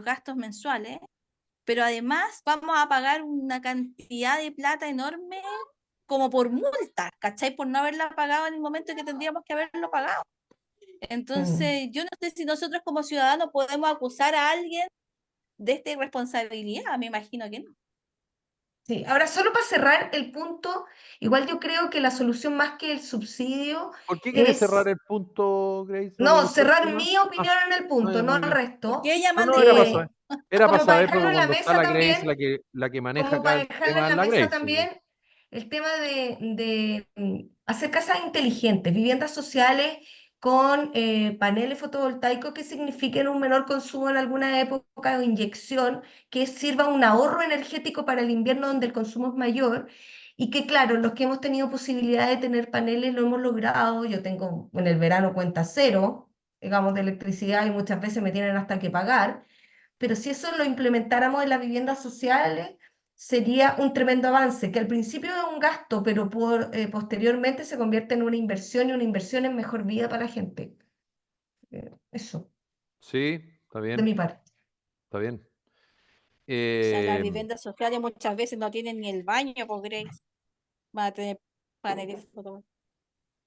gastos mensuales, pero además vamos a pagar una cantidad de plata enorme como por multa, ¿cachai? Por no haberla pagado en el momento que tendríamos que haberlo pagado. Entonces, yo no sé si nosotros como ciudadanos podemos acusar a alguien de esta irresponsabilidad, me imagino que no. Sí, ahora solo para cerrar el punto, igual yo creo que la solución más que el subsidio ¿Por qué quieres cerrar es, el punto, Grace? ¿No te no, gustó el cerrar tema? mi opinión en el Ah, punto, ya, no muy el bien. resto. Porque ella No, manda no, el voto. era para Como para saber, porque dejarlo en la cuando está mesa la Grace, también, la que maneja como acá para el dejarlo tema en es la la mesa Grace. también, el tema de hacer casas inteligentes, viviendas sociales con paneles fotovoltaicos que signifiquen un menor consumo en alguna época o inyección que sirva un ahorro energético para el invierno donde el consumo es mayor. Y que claro, los que hemos tenido posibilidad de tener paneles lo hemos logrado. Yo tengo en el verano cuenta cero, digamos, de electricidad y muchas veces me tienen hasta que pagar, pero si eso lo implementáramos en las viviendas sociales, sería un tremendo avance, que al principio es un gasto, pero posteriormente se convierte en una inversión y una inversión en mejor vida para la gente. Eso, Sí, está de bien, mi parte. está bien. O sea, las Eh, viviendas sociales muchas veces no tienen ni el baño, por Grace. Van a tener paneles fotovoltaicos.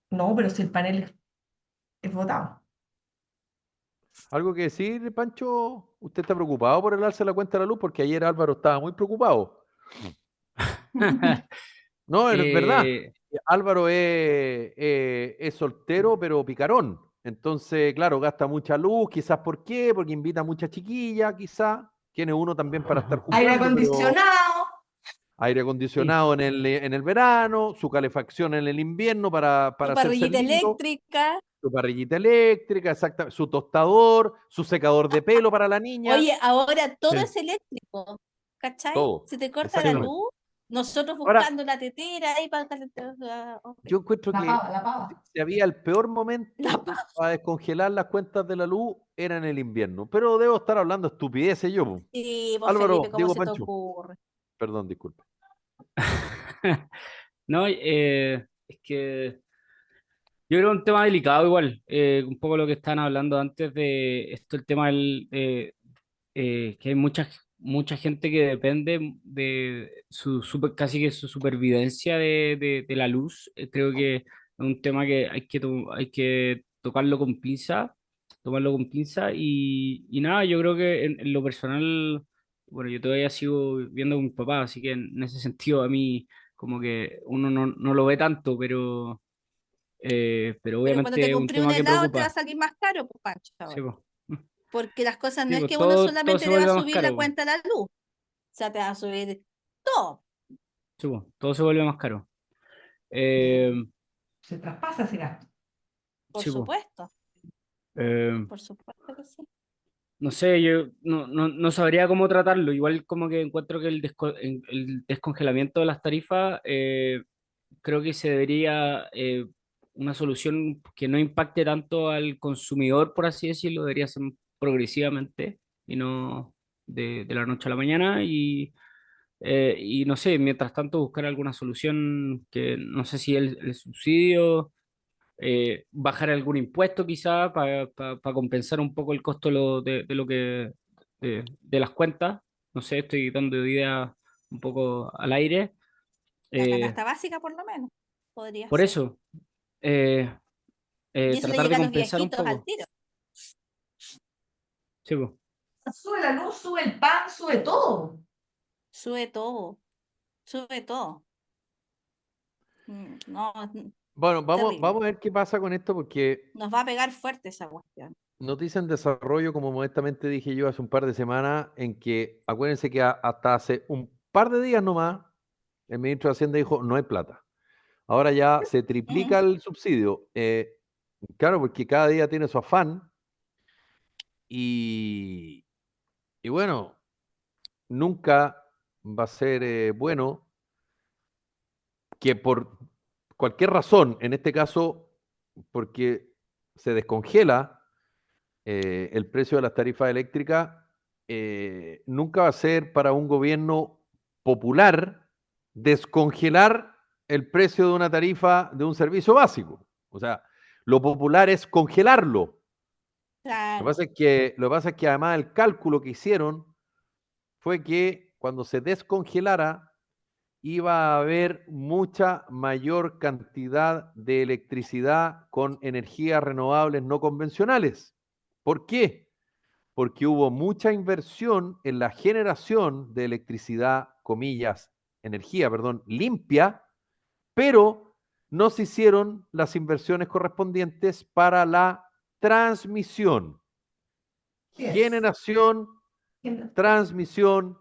No, pero si el panel es votado. ¿Algo que decir, Pancho? ¿Usted está preocupado por el alza de la cuenta de la luz? Porque ayer Álvaro estaba muy preocupado. No, es verdad. Eh, Álvaro es soltero, pero picarón. Entonces, claro, gasta mucha luz. Quizás ¿por qué? Porque invita a muchas chiquillas, quizás. Tiene uno también para estar Aire jugando, pero acondicionado. aire sí, acondicionado en el verano, su calefacción en el invierno para Su hacerse el parrillita lindo. eléctrica. su parrillita eléctrica, exactamente, su tostador, su secador de pelo para la niña, Oye, ahora todo Sí. es eléctrico, ¿cachai? todo. Se te corta la Exactamente. luz, nosotros Ahora, buscando la tetera ahí para calentar. Ok. yo encuentro que La pava. si había el peor La momento pava. para descongelar las cuentas de la luz era en el invierno. Pero debo estar hablando estupideces yo, po. Sí, pues Álvaro, Felipe, ¿cómo Diego se te Pancho, ocurre? perdón, disculpe. No, es que yo creo que es un tema delicado igual, un poco lo que estaban hablando antes de esto, el tema que hay mucha gente que depende de casi que su supervivencia de la luz. Creo que es un tema que hay que tomarlo con pinza y nada, yo creo que en lo personal, bueno, yo todavía sigo viviendo con mi papá, así que en ese sentido a mí como que uno no lo ve tanto, pero Pero cuando obviamente te es un compré un tema que helado te va a preocupa. salir más caro, pues Pancho, Sí, ahora. po. Porque las cosas no Sí, es pues que uno todo solamente se te va a vuelve más subir la caro, po. cuenta de la luz. O sea, te va a subir todo, Sí, po, todo se vuelve más caro. Eh, Se traspasa ese gasto. por sí, po. supuesto. Eh, Por supuesto que sí. no sé, yo no sabría cómo tratarlo. Igual como que encuentro que el descongelamiento de las tarifas, creo que se debería, una solución que no impacte tanto al consumidor, por así decirlo, debería ser progresivamente y no de la noche a la mañana. Y no sé, mientras tanto buscar alguna solución que no sé si el subsidio, bajar algún impuesto quizá para compensar un poco el costo de lo que de las cuentas. No sé, estoy dando ideas un poco al aire. La Eh, canasta básica, por lo menos, podría por ser. eso, eh, Y eso le tratar de llega a los compensar un viejitos al poco. tiro. Sí, po. Sube la luz, sube el pan, sube todo. Sube todo. Sube todo. No, Bueno, terrible. vamos a ver qué pasa con esto porque Nos va a pegar fuerte esa cuestión. noticia en desarrollo, como modestamente dije yo hace un par de semanas, en que acuérdense que hasta hace un par de días nomás el ministro de Hacienda dijo no hay plata. Ahora ya se triplica Ujú. el subsidio. Claro, porque cada día tiene su afán y, y bueno, nunca va a ser bueno que por cualquier razón, en este caso porque se descongela el precio de las tarifas eléctricas, nunca va a ser para un gobierno popular descongelar el precio de una tarifa de un servicio básico. O sea, lo popular es congelarlo. Claro, Lo que pasa es que además el cálculo que hicieron fue que cuando se descongelara iba a haber mucha mayor cantidad de electricidad con energías renovables no convencionales. ¿Por qué? Porque hubo mucha inversión en la generación de electricidad, comillas, energía, perdón, limpia, pero no se hicieron las inversiones correspondientes para la transmisión, Yes. generación, transmisión,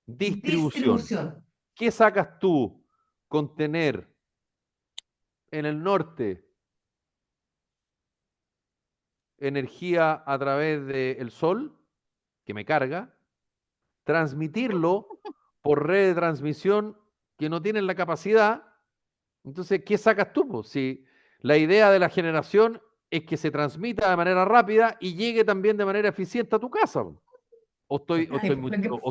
distribución. Distribución. ¿Qué sacas tú con tener en el norte energía a través del sol, que me carga, transmitirlo por red de transmisión que no tienen la capacidad? Entonces, ¿qué sacas tú, po? Si la idea de la generación es que se transmita de manera rápida y llegue también de manera eficiente a tu casa, po. Sí, O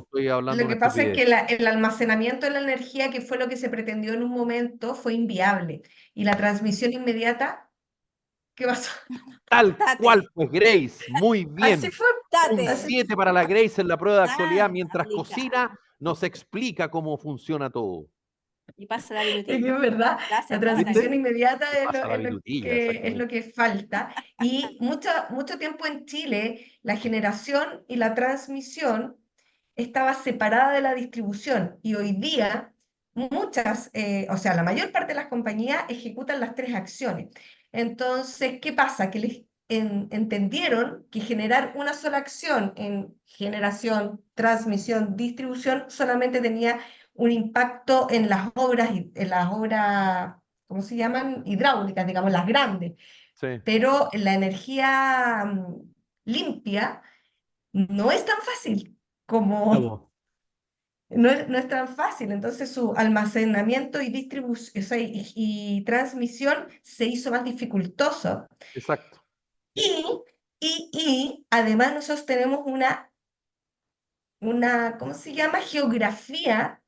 estoy hablando lo una que pasa es estupidez. que el almacenamiento de la energía, que fue lo que se pretendió en un momento, fue inviable. Y la transmisión inmediata, ¿qué pasó? Tal cual, tate, pues Así Grace, muy bien. fue. Un tate, Así, 7 para la Grace en la prueba de actualidad tate, mientras aplica. cocina nos explica cómo funciona todo. Y pasa la es que virutilla. es verdad, la Gracias, Tabata. transmisión ¿Viste? inmediata Y pasa la virutilla, es lo exactamente. que falta. Y mucho tiempo en Chile, la generación y la transmisión estaba separada de la distribución. Y hoy día, o sea, la mayor parte de las compañías ejecutan las tres acciones. Entonces, ¿qué pasa? Que entendieron que generar una sola acción en generación, transmisión, distribución solamente tenía un impacto en las obras, ¿cómo se llaman? Hidráulicas, digamos, las grandes. Sí. pero la energía limpia no es tan fácil como Vamos. no es tan fácil. Entonces su almacenamiento y distribución, o sea, y transmisión se hizo más dificultoso. Exacto. Y, y además nosotros tenemos ¿cómo se llama? Geografía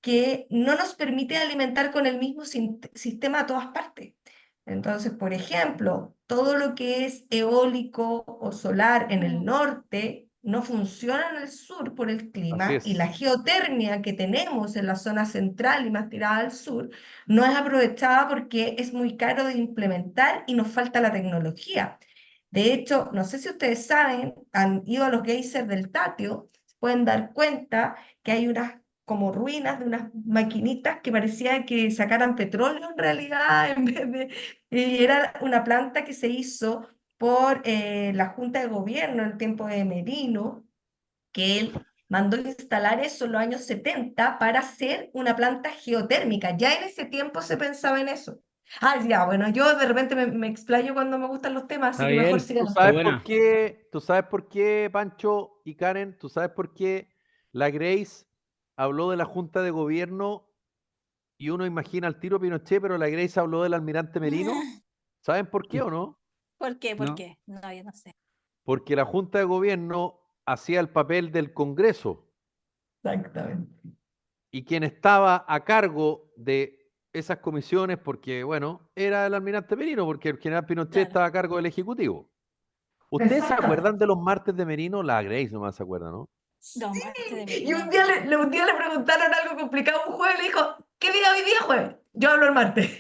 que no nos permite alimentar con el mismo sistema a todas partes. Entonces, por ejemplo, todo lo que es eólico o solar en el norte no funciona en el sur por el Así clima, y la es. geotermia que tenemos en la zona central y más tirada al sur no es aprovechada porque es muy caro de implementar y nos falta la tecnología. De hecho, no sé si ustedes saben, han ido a los geysers del Tatio, se pueden dar cuenta que hay unas como ruinas de unas maquinitas que parecía que sacaran petróleo en realidad, en vez de... Y era una planta que se hizo por la Junta de Gobierno en el tiempo de Merino, que él mandó instalar eso en los años 70 para hacer una planta geotérmica. Ya en ese tiempo se pensaba en eso. Ah, ya, bueno, yo de repente me explayo cuando me gustan los temas, así Está que mejor bien, ¿Tú sigamos. qué sabes por buena. qué? ¿Tú sabes por qué, Pancho y Karen? ¿Tú sabes por qué la Grace habló de la Junta de Gobierno y uno imagina al tiro Pinochet, pero la Grace habló del almirante Merino? ¿Saben por qué o no? ¿Por qué? ¿Por ¿No? qué? No, yo no sé. Porque la Junta de Gobierno hacía el papel del Congreso Exactamente. y quien estaba a cargo de esas comisiones, porque bueno, era el almirante Merino, porque el general Pinochet Claro. estaba a cargo del Ejecutivo. ¿Ustedes se Exactamente. acuerdan de los martes de Merino? La Grace nomás se acuerda, ¿no? Los martes de Y un Merino. día un día le preguntaron algo complicado un jueves y le dijo, ¿qué día hoy día jueves? Yo hablo el martes.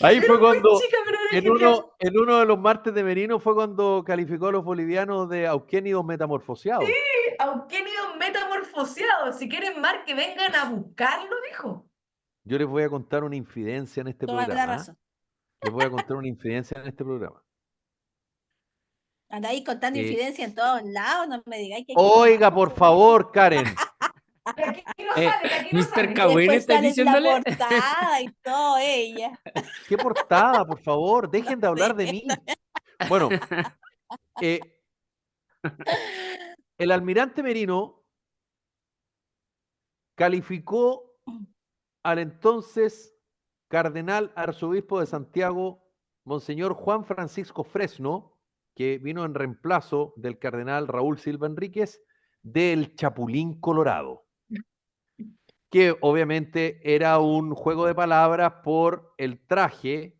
Ahí Era fue muy cuando, chica, pero era genial. en uno de los martes de Merino fue cuando calificó a los bolivianos de auquénidos metamorfoseados. Auquénidos metamorfoseados. Si quieren mar, que vengan a buscarlo, dijo. Yo les voy a contar una infidencia en este Toda la programa. razón. Les voy a contar una infidencia en este programa. Andáis contando Eh, infidencia en todos lados, no me digáis que aquí Oiga, nomás. por favor, Karen. Que aquí no Eh, sale, que aquí no Mr. sale. Y Cagüín, después ¿estás sale en la diciéndole? portada y todo ella. ¿Qué portada, por favor? No Dejen de hablar de sé. mí. Bueno, eh, el almirante Merino calificó al entonces cardenal arzobispo de Santiago, Monseñor Juan Francisco Fresno, que vino en reemplazo del cardenal Raúl Silva Enríquez, del Chapulín Colorado, que obviamente era un juego de palabras por el traje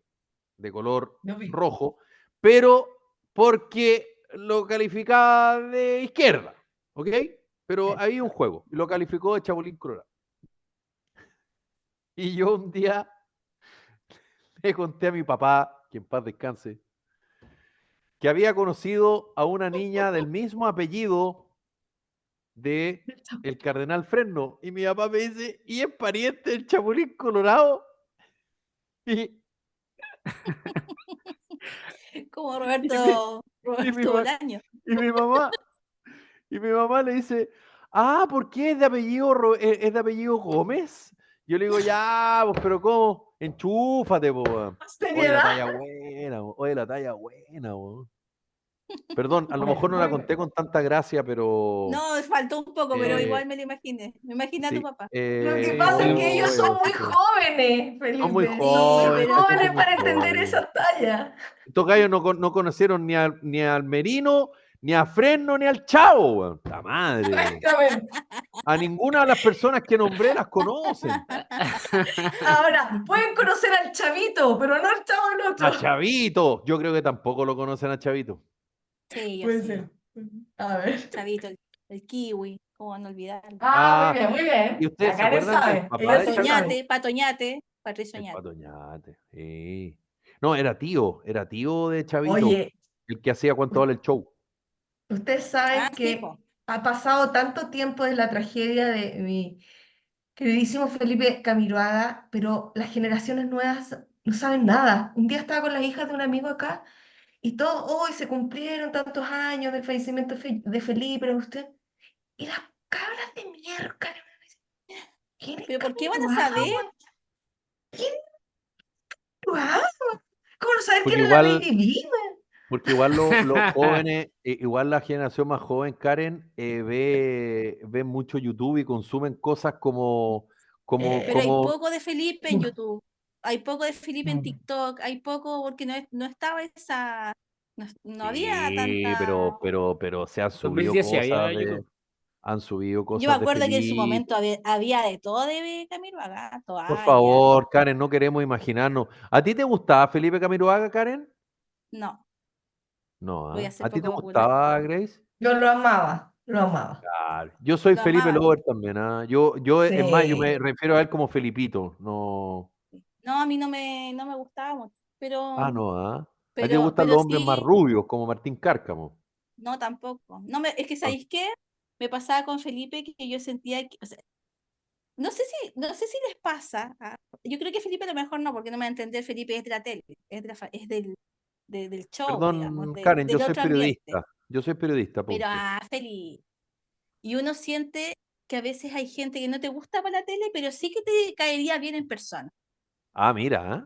de color No vi. rojo, pero porque lo calificaba de izquierda, ¿ok? Pero había un juego y lo calificó de Chapulín Colorado. Y yo un día le conté a mi papá, que en paz descanse, que había conocido a una niña del mismo apellido de el cardenal Fresno. Y mi papá me dice, ¿y es pariente del Chapulín Colorado? Y, Como y mi, y mi Roberto ma- Bolaño. y mi mamá, y mi mamá le dice, ah, ¿por qué es de apellido, es de apellido Gómez? Yo le digo, ya, pues, pero ¿cómo? Enchúfate, po, weón. Oye, la ¿Seriedad? talla buena, po. Oye, la talla buena, po. Perdón, a lo Bueno, mejor no la muy conté bien. con tanta gracia, pero No, faltó un poco, pero eh, igual me lo imaginé. Me imaginé a tu sí, papá. Lo que pasa es que ellos son muy sí. jóvenes, Son muy Felipe. Son muy Sí, jóvenes, pero es que son jóvenes muy para entender jóvenes. esa talla. Estos gallos no conocieron ni al Merino, ni a Fresno, ni al Chavo, weón. La madre, weón. Exactamente. A ninguna de las personas que nombré las conocen. Ahora, pueden conocer al chavito, pero no al chavo del A otro. Chavito, yo creo que tampoco lo conocen a Chavito. sí, yo Puede sí. ser. A ver. Chavito, el kiwi, cómo no olvidarlo. Ah, muy Ah, bien, muy ¿y bien. ustedes La se Karen acuerdan del sabe. papá Ella de sí Chavito? sabe. Patoñate, Patricio El Ñate. Patoñate, sí. No, era tío de Chavito, Oye, el que hacía cuánto vale el show. ustedes Ah, saben sí, que po. ha pasado tanto tiempo desde la tragedia de mi queridísimo Felipe Camiroaga, pero las generaciones nuevas no saben nada. Un día estaba con las hijas de un amigo acá y todo, hoy se cumplieron tantos años del fallecimiento de Felipe, ¿era usted? Y las cabras de miércoles, ¿quién es Pero ¿por qué van a Camiroaga, saber? weón? ¿Quién? ¡Guau! ¿Cómo no saber Porque quién es la igual, Baby Bieber? porque igual los jóvenes, igual la generación más joven, Karen, ve mucho YouTube y consumen cosas Pero hay como, poco de Felipe en YouTube, hay poco de Felipe en TikTok, hay poco porque no estaba esa, no había sí, tanta. pero se han subido 2010 sí había cosas YouTube. Yo me de acuerdo que en su Felipe. momento había de todo de Camilo Haga, Por toalla, favor, Karen, no queremos imaginarnos. ¿A ti te gustaba Felipe Camiroaga, Karen? no, No, voy a ¿ah? ser ¿A ti te poco popular. gustaba, Grace? Yo lo amaba, lo amaba. Claro. Yo soy Lo Felipe amaba, sí. Lover también, ¿ah? Es más, yo me Sí. refiero a él como Felipito, no. No, a mí no me gustaba mucho, Ah, no, ¿ah? ¿A ti te pero, gustan pero los hombres más sí, rubios, como Martín Cárcamo? no tampoco. Es que, Ah, ¿sabéis qué? Me pasaba con Felipe que yo sentía que, o sea, no sé si les pasa. Yo creo que Felipe a lo mejor no, porque no me va a entender, Felipe es de la tele, es del show, digamos, Perdón, Karen, del otro ambiente. Yo soy periodista, Pero punto. Felipe. Y uno siente que a veces hay gente que no te gusta para la tele, pero sí que te caería bien en persona. Ah, mira, ¿ah?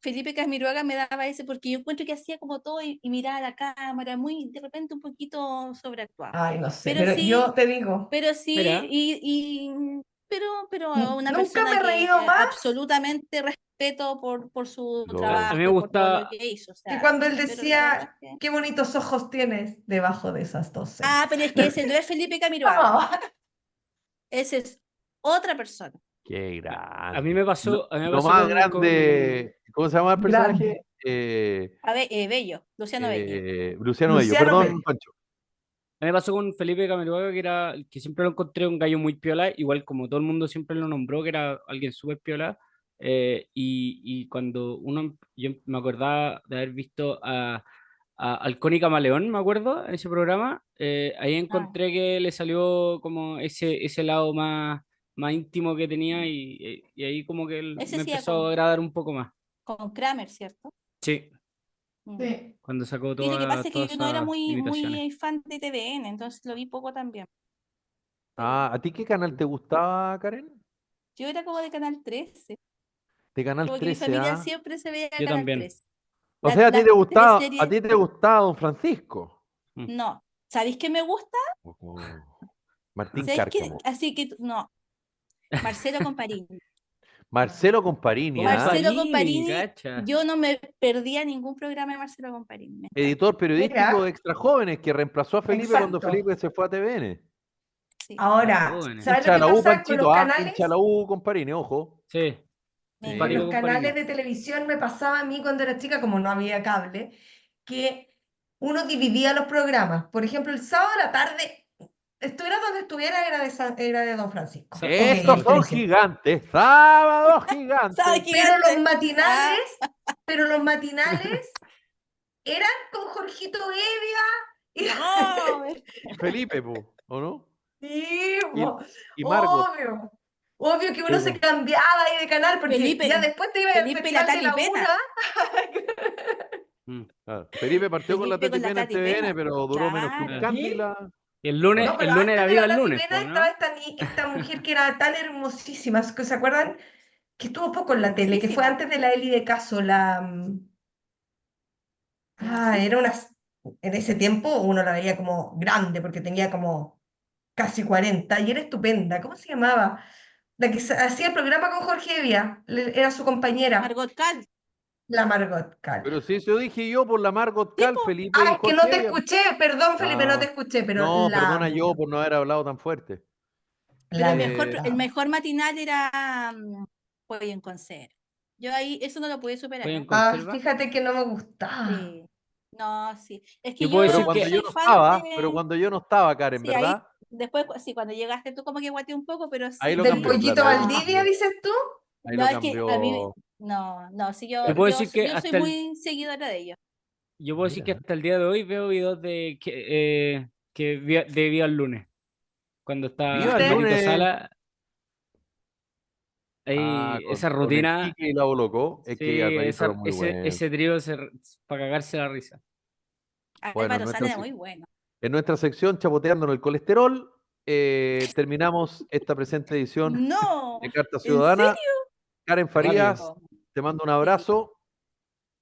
Felipe Camiroaga me daba ese porque yo encuentro que hacía como todo y miraba a la cámara, muy de repente un poquito sobreactuado. Ay, no sé, Pero pero sí, yo te digo, pero sí, Mira, pero una nunca me persona he que reído más absolutamente respeto por su a mí trabajo me y por todo lo gusta, que hizo. O que sea, cuando él pero la verdad decía, es que. qué bonitos ojos tienes debajo de esas dos cejas. Pero es que ese no es Felipe Camiroaga, Amaba. ese es otra persona. Qué a mí grande. me pasó, a mí me Lo pasó más con grande, ¿cómo se llama el Grande. personaje? Bello, Luciano Bello. Luciano Bello, Luciano perdón, Pérez. Pancho. A mí me pasó con Felipe Camiroaga, que siempre lo encontré un gallo muy piola, igual como todo el mundo siempre lo nombró, que era alguien súper piola. Y cuando yo me acordaba de haber visto al Connie Camaleón, me acuerdo, en ese programa, ahí Ah, encontré que le salió como ese lado más íntimo que tenía y ahí como que ese me sí, empezó a agradar un poco más. con Kramer, ¿cierto? Sí, Mm. Sí. cuando sacó Y lo que pasa es que todas yo no era esas muy, imitaciones. muy fan de TVN, entonces lo vi poco también. Ah, ¿a ti qué canal te gustaba, Karen? Yo era como de Canal 13, De Canal como que mi 13, familia ¿ah? siempre se veía Yo Canal también. 13. O sea, Las a teleseries, ti te gustaba Don Francisco. Mm. no. ¿Sabéis qué me gusta? Oh, Martín ¿Sabéis qué? Cárcamo. Así que, no, Marcelo Comparini. Marcelo Comparini, ¿ah? Marcelo Comparini, Comparini, cacha. yo no me perdía ningún programa de Marcelo Comparini, me encanta. Editor periodístico de Mira, Extra Jóvenes que reemplazó a Felipe cuando exacto. Felipe se fue a TVN. Sí, Extra Ahora, jóvenes. ¿sabes Hincha lo de que la U, pasa con los Panchito, ¿ah? Hincha de la canales? U, Comparini, ojo. Sí, me Con simpático los Eh, Comparini. canales de televisión me pasaba a mí cuando era chica, como no había cable, que uno dividía los programas. Por ejemplo, el sábado a la tarde, estuviera donde estuviera, era de Don Francisco. Ok, Estos el son 13. gigantes, sábados ¿Sabes, gigantes. Pero los gigante? matinales, pero los matinales eran con Jorgito Evia. No, Y Felipe, po, ¿o no? Sí, Y, po, y Margot. obvio. Obvio que uno Sí, se po. cambiaba ahí de canal porque ya Felipe, después te ibas al Felipe la Festival de Tati la Pena, Una. Mm. Ah, Felipe partió con la Felipe Tati con la Pena en Tati TVN, Pena, pero duró menos que un Ah. claro. Candy Sí. la. Y No, el pero lunes antes era de Viva la el Tati lunes, Pena po, estaba ¿no? esta mujer que era tan hermosísima, ¿que se acuerdan? Que estuvo poco en la tele, que fue Hermosísima, antes de la Eli de Caso, era hermosísima. una. En ese tiempo uno la veía como grande, porque tenía como casi 40, y era estupenda. ¿Cómo se llamaba? La que hacía el programa con Jorge Evia, era su compañera, Margot Cal, la Margot Cal. Pero sí, eso dije yo por la Margot Cal, tipo, Felipe y Es que no Jorge te Evia. escuché, perdón Felipe, no te Ah, escuché, pero no, perdona yo por no haber hablado tan fuerte. pero la el adoptaba. mejor matinal era Pollo en Conserva. Yo ahí, eso no lo pude superar, Pollo en ¿eh? conserva. Fíjate que no me gustaba. Sí. No, sí. Es Yo que puedo Pero decir yo cuando que yo soy no fan estaba, pero de. cuando yo no estaba, Karen, Sí, ahí, ¿verdad? después, sí, cuando llegaste tú como que guateé un poco, pero Ahí sí, lo ¿Del cambió, sí. claro, Pollito ahí lo Valdivia, cambió. dices tú? Ahí No, lo es que a mí, cambió. no, sí, yo yo, puedo yo, decir que yo soy muy seguidora de ellos. yo puedo decir que Mira. hasta el día de hoy veo videos de Viva el lunes. Cuando está Viva el ¿Viste? Alvarito lunes. Sala, Ah, ahí esa con el rutina, Quique y la Loco. Es que sí, Alvarito era muy bueno. ese trío para cagarse la risa. Bueno, Álvaro Sala era muy bueno. en nuestra sección Chapoteando en el Colesterol, terminamos esta presente edición No, de Carta ¿en Ciudadana. serio? Karen Rápido. Farías, te mando un Sí. abrazo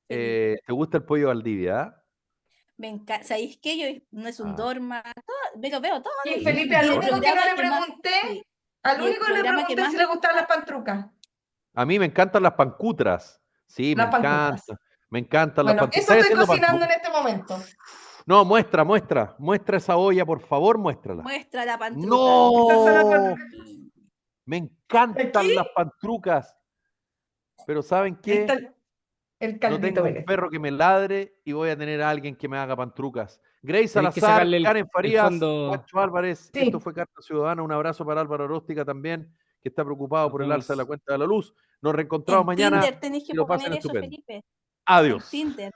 ¿te gusta el pollo Valdivia? ¿Ah? Me encanta. ¿Sabéis qué? Yo no es un Ah. dorma. Me lo veo todo. Y Sí, Felipe, sí, al sí. único que no programa le que más- pregunté, sí, al y el único que le programa que pregunté más si me le gustaban las gusta, pantrucas. A mí me encantan las pancutras. Sí, Las pantrucas. me encantan las Bueno, pancutras. eso ¿Estás estoy haciendo cocinando en pancutras? este momento. No, muestra esa olla, por favor, muéstrala. muestra la pantruca. Estas son las ¡No! pantrucas. Me Aquí encantan las pantrucas. Pero ¿saben está qué? el No caldito, tengo un mire. perro que me ladre y voy a tener a alguien que me haga pantrucas. Grace Tenéis que Salazar, sacarle Karen el Farías, fondo. Juancho Álvarez. Esto Sí, fue Carta Ciudadana. Un abrazo para Álvaro Róstica también, que está preocupado Nos por el alza de la vemos. cuenta de la luz. Nos reencontramos En mañana. Tinder tenéis que Que lo poner pasen eso, estupendo. Felipe. En Adiós. Tinder.